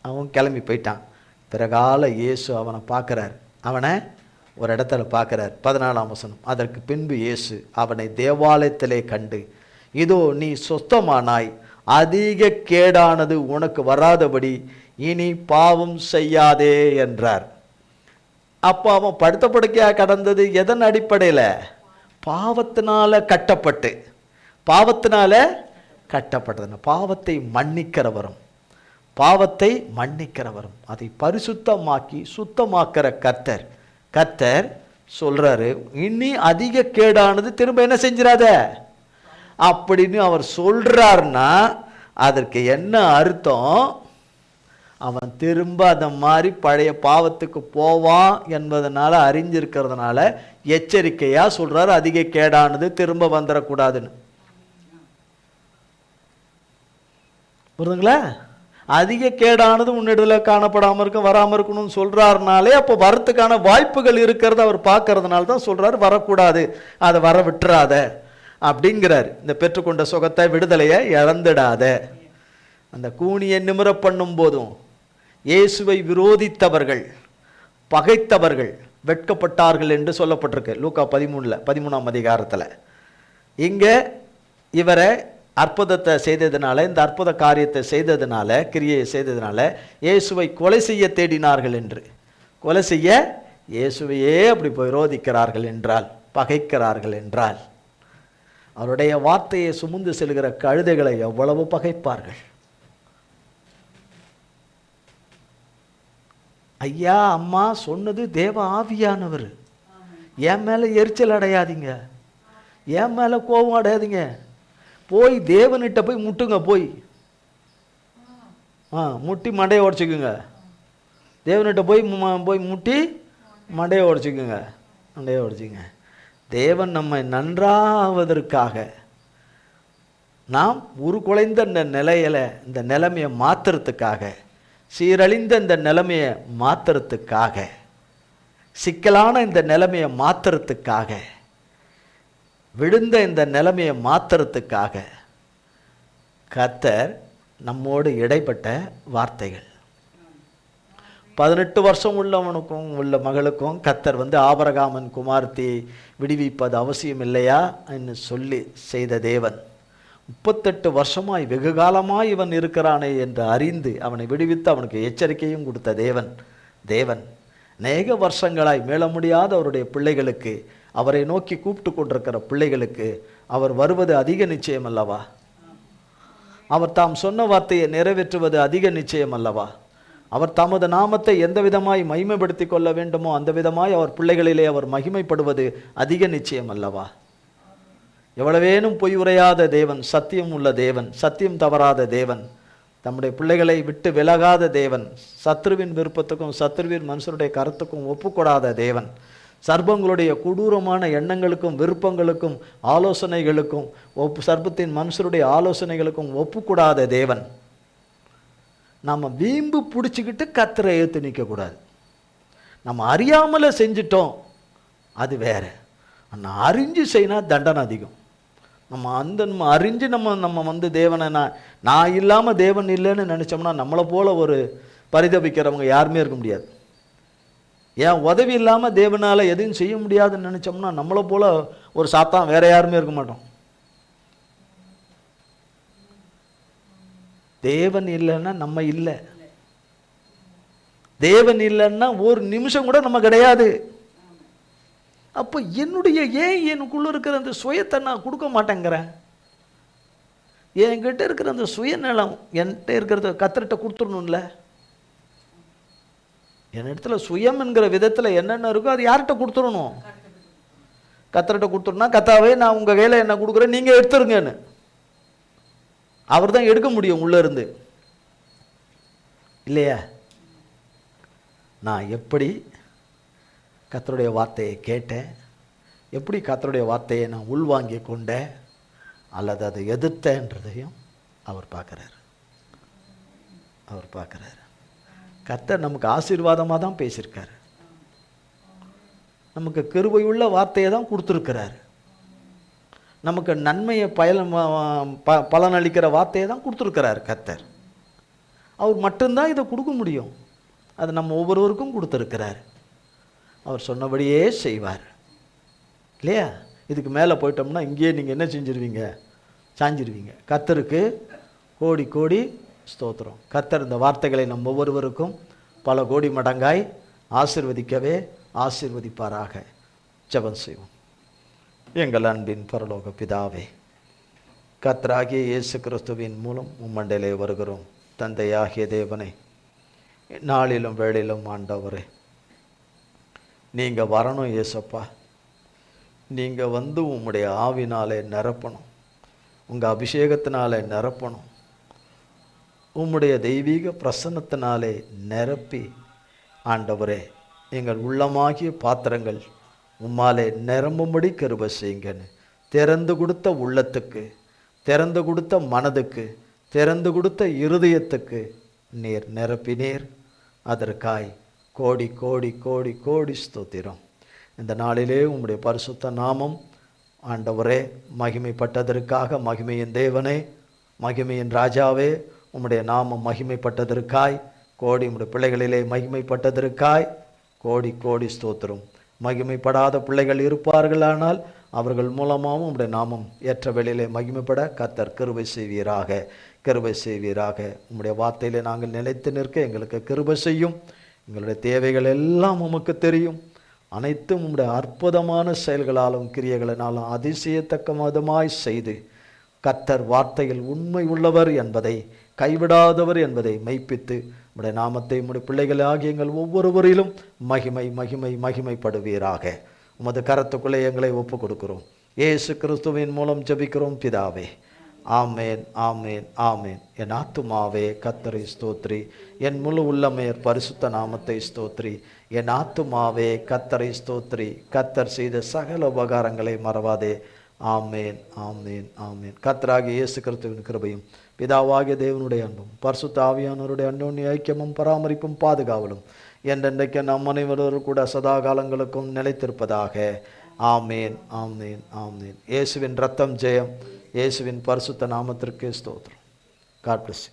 அவன் கிளம்பி போயிட்டான். பிறகால இயேசு அவனை பார்க்கிறார். அவனை ஒரு இடத்துல பார்க்கிறார். 14ஆம் வசனம், அதற்கு பின்பு இயேசு அவனை தேவாலயத்திலே கண்டு, இதோ நீ சொஸ்தமானாய், அதிக கேடானது உனக்கு வராதபடி இனி பாவம் செய்யாதே என்றார். அப்போ அவன் படுத்த படுக்கையாக கடந்தது எதன் அடிப்படையில்? பாவத்தினால கட்டப்பட்டது. பாவத்தை மன்னிக்கிறவரும் அதை பரிசுத்தமாக்கி சுத்தமாக்கிற கர்த்தர் சொல்றாரு, இனி அதிக கேடானது திரும்ப என்ன செஞ்சிடாத அப்படின்னு அவர் சொல்றாருன்னா அதற்கு என்ன அர்த்தம்? அவன் திரும்ப அந்த மாதிரி பழைய பாவத்துக்கு போவான் என்பதனால அறிஞ்சிருக்கிறதுனால எச்சரிக்கையா சொல்றாரு, அதிக கேடானது திரும்ப வந்துடக்கூடாதுன்னு. புரியுதுங்களா? அதிக கேடானது உன்னிடத்தில் காணப்படாமல் இருக்கும், வராமல் இருக்கணும்னு சொல்கிறாருனாலே அப்போ வரத்துக்கான வாய்ப்புகள் இருக்கிறத அவர் பார்க்கறதுனால தான் சொல்கிறார், வரக்கூடாது, அதை வர விட்டுறாத அப்படிங்கிறார். இந்த பெற்றுக்கொண்ட சுகத்தை, விடுதலையை இழந்துடாத. அந்த கூனியை நிமிர பண்ணும் போதும் இயேசுவை விரோதித்தவர்கள், பகைத்தவர்கள் வெட்கப்பட்டார்கள் என்று சொல்லப்பட்டிருக்கு லூக்கா 13ஆம் அதிகாரத்தில். இங்கே இவரை அற்புதத்தை செய்ததுனால, இந்த அற்புத காரியத்தை செய்ததுனால, கிரியை செய்ததுனால இயேசுவை கொலை செய்ய தேடினார்கள் என்று, கொலை செய்ய இயேசுவையே அப்படி விரோதிக்கிறார்கள் என்றால், பகைக்கிறார்கள் என்றால், அவருடைய வார்த்தையை சுமந்து செல்கிற கழுதைகளை எவ்வளவு பகைப்பார்கள். ஐயா அம்மா சொன்னது தேவ ஆவியானவர், என் மேலே எரிச்சல் அடையாதீங்க, என் மேலே கோபம் அடையாதீங்க, போய் தேவனிட்ட போய் முட்டுங்க, போய் முட்டி மண்டையை உடச்சிக்குங்க, தேவனிட்ட போய் முட்டி மண்டையை உடச்சிக்குங்க, மண்டையை உடச்சிங்க. தேவன் நம்மை நன்றாவதற்காக, நாம் உருக்குலைந்த இந்த நிலையில இந்த நிலைமையை மாற்றுறதுக்காக, சீரழிந்த இந்த நிலைமையை மாற்றுறதுக்காக, சிக்கலான இந்த நிலைமையை மாற்றுறதுக்காக, விழுந்த இந்த நிலைமையை மாற்றுறதுக்காக கர்த்தர் நம்மோடு இடைப்பட்ட வார்த்தைகள். 18 வருஷம் உள்ளவனுக்கும் உள்ள மகளுக்கும் கர்த்தர் ஆபரகாமன் குமார்த்தியை விடுவிப்பது அவசியம் இல்லையா என்று சொல்லி செய்த தேவன், 38 வருஷமாய் வெகு காலமாய் இவன் இருக்கிறானே என்று அறிந்து அவனை விடுவித்து அவனுக்கு எச்சரிக்கையும் கொடுத்த தேவன் அநேக வருஷங்களாய் மீள முடியாத அவருடைய பிள்ளைகளுக்கு, அவரை நோக்கி கூப்பிட்டு கொண்டிருக்கிற பிள்ளைகளுக்கு அவர் வருவது அதிக நிச்சயம் அல்லவா? அவர் தாம் சொன்ன வார்த்தையை நிறைவேற்றுவது அதிக நிச்சயம் அல்லவா? அவர் தமது நாமத்தை எந்த விதமாய் மகிமைப்படுத்தி கொள்ள வேண்டுமோ அந்த விதமாய் அவர் பிள்ளைகளிலே அவர் மகிமைப்படுவது அதிக நிச்சயம் அல்லவா? எவ்வளவேனும் பொய் உரையாத தேவன், சத்தியம் உள்ள தேவன், சத்தியம் தவறாத தேவன், தம்முடைய பிள்ளைகளை விட்டு விலகாத தேவன், சத்ருவின் விருப்பத்துக்கும் சத்ருவின் மனுஷருடைய கருத்துக்கும் ஒப்புக்கொடாத தேவன், சர்ப்பங்களுடைய கொடூரமான எண்ணங்களுக்கும் விருப்பங்களுக்கும் ஆலோசனைகளுக்கும் சர்ப்பத்தின் மனுஷருடைய ஆலோசனைகளுக்கும் ஒப்புக்கூடாத தேவன். நம்ம வீம்பு பிடிச்சிக்கிட்டு கர்த்தரை ஏற்று நிற்கக்கூடாது. நம்ம அறியாமல செஞ்சிட்டோம் அது வேற, ஆனால் அறிஞ்சு செய்யினா தண்டனை அதிகம். நம்ம அறிஞ்சு நம்ம தேவனை நான் இல்லாமல் தேவன் இல்லைன்னு நினச்சோம்னா நம்மளை போல ஒரு பரிதபிக்கிறவங்க யாருமே இருக்க முடியாது. ஏன் உதவி இல்லாமல் தேவனால் எதையும் செய்ய முடியாதுன்னு நினச்சோம்னா நம்மளை போல ஒரு சாத்தான் வேற யாருமே இருக்க மாட்டோம். தேவன் இல்லைன்னா நம்ம இல்லை, தேவன் இல்லைன்னா ஒரு நிமிஷம் கூட நம்ம கிடையாது. அப்போ ஏன் எனக்குள்ள இருக்கிற அந்த சுயத்தை நான் கொடுக்க மாட்டேங்கிறேன்? என்கிட்ட இருக்கிற அந்த சுயநலம் என்கிட்ட இருக்கிறத கர்த்தர்கிட்ட கொடுத்துடணும்ல. என் இடத்துல சுயம் என்கிற விதத்தில் என்னென்ன இருக்கோ அது யார்கிட்ட கொடுத்துடணும்? கர்த்தர்கிட்ட கொடுத்துடனா, கர்த்தாவே நான் உங்கள் கையில் என்ன கொடுக்குறேன், நீங்கள் எடுத்துருங்கன்னு. அவர் தான் எடுக்க முடியும் உள்ளே இருந்து, இல்லையா? நான் எப்படி கர்த்தருடைய வார்த்தையை கேட்டேன், எப்படி கர்த்தருடைய வார்த்தையை நான் உள்வாங்கி கொண்டேன் அல்லது அதை எதிர்த்தேன்றதையும் அவர் பார்க்குறாரு. கர்த்தர் நமக்கு ஆசீர்வாதமாக தான் பேசியிருக்காரு, நமக்கு கிருபையுள்ள வார்த்தையை தான் கொடுத்துருக்கிறார், நமக்கு நன்மையை பலனளிக்கிற வார்த்தையை தான் கொடுத்துருக்கிறார் கர்த்தர். அவர் மட்டும்தான் இதை கொடுக்க முடியும். அது நம்ம ஒவ்வொருவருக்கும் கொடுத்துருக்கிறார். அவர் சொன்னபடியே செய்வார், இல்லையா? இதுக்கு மேலே போயிட்டோம்னா இங்கேயே நீங்கள் என்ன செஞ்சிருவீங்க? சாஞ்சிருவீங்க. கர்த்தருக்கு கோடி கோடி ஸ்தோத்திரம். கர்த்தர் இந்த வார்த்தைகளை நம்ம ஒவ்வொருவருக்கும் பல கோடி மடங்காய் ஆசீர்வதிப்பாராக. ஜெபம் செய்வோம். எங்கள் அன்பின் பரலோக பிதாவே, கர்த்தராகிய இயேசு கிறிஸ்துவின் மூலம் உம்மண்டையிலே வருகிறோம். தந்தையாகிய தேவனே, நாளிலும் வேளையிலும் ஆண்டவரே, நீங்கள் வரணும் இயேசப்பா. நீங்கள் உம்முடைய ஆவினாலே நிரப்பணும், உங்கள் அபிஷேகத்தினாலே நிரப்பணும், உம்முடைய தெய்வீக பிரசன்னத்தினாலே நிரப்பி ஆண்டவரே எங்கள் உள்ளமாகிய பாத்திரங்கள் உம்மாலே நிரம்பும்படி கிருபை செய்யுங்கன்னு திறந்து கொடுத்த உள்ளத்துக்கு, திறந்து கொடுத்த மனதுக்கு, திறந்து கொடுத்த இருதயத்துக்கு நீர் நிரப்பினீர். அதற்காய் கோடி கோடி கோடி கோடி ஸ்தோத்திரம். இந்த நாளிலே உம்முடைய பரிசுத்த நாமம் ஆண்டவரே மகிமைப்பட்டதற்காக, மகிமையின் தேவனே, மகிமையின் ராஜாவே, உம்முடைய நாமம் மகிமைப்பட்டதற்காய் கோடி, உம்முடைய பிள்ளைகளிலே மகிமைப்பட்டதற்காய் கோடி கோடி ஸ்தோத்திரம். மகிமைப்படாத பிள்ளைகள் இருப்பார்களானால் அவர்கள் மூலமாகவும் உம்முடைய நாமம் ஏற்ற வேளையிலே மகிமைப்பட கர்த்தர் கிருபை செய்வீராக, கிருபை செய்வீராக. உம்முடைய வார்த்தையிலே நாங்கள் நிலைத்து நிற்க எங்களுக்கு கிருபை செய்யும். எங்களுடைய தேவைகள் எல்லாம் உமக்கு தெரியும். அனைத்தும் உம்முடைய அற்புதமான செயல்களாலும் கிரியைகளினாலும் அதிசயத்தக்க விதமாய் செய்து கர்த்தர் வார்த்தையில் உண்மை உள்ளவர் என்பதை, கைவிடாதவர் என்பதை மெய்ப்பித்து உம்முடைய நாமத்தை உம்முடைய பிள்ளைகளாகிய எங்கள் ஒவ்வொருவரிலும் மகிமை மகிமை மகிமைப்படுவீராக. உமது கரத்துக்குள்ளே எங்களை ஒப்பு கொடுக்கிறோம். இயேசு கிறிஸ்துவின் மூலம் ஜெபிக்கிறோம் பிதாவே. ஆமேன், ஆமேன், ஆமேன். என் ஆத்துமாவே கர்த்தரை ஸ்தோத்ரி, என் முழு உள்ளமே பரிசுத்த நாமத்தை ஸ்தோத்ரி. என் ஆத்துமாவே கர்த்தரை ஸ்தோத்ரி, கர்த்தர் செய்த சகல உபகாரங்களை மறவாதே. ஆமேன், ஆமேன், ஆமேன். கர்த்தராகிய இயேசு கிறிஸ்துவின் கிருபையும் பிதாவாகிய தேவனுடைய அன்பும் பரிசுத்த ஆவியானவருடைய அன்யோன்ய ஐக்கியமும் பராமரிப்பும் பாதுகாவலும் என்றென்றைக்கு நம் அனைவரும் கூட சதா காலங்களுக்கும் நிலைத்திருப்பதாக. ஆமேன், ஆமேன், ஆமேன். இயேசுவின் ரத்தம் ஜெயம். இயேசுவின் பரிசுத்த நாமத்திற்கு ஸ்தோத்திரம். God bless you.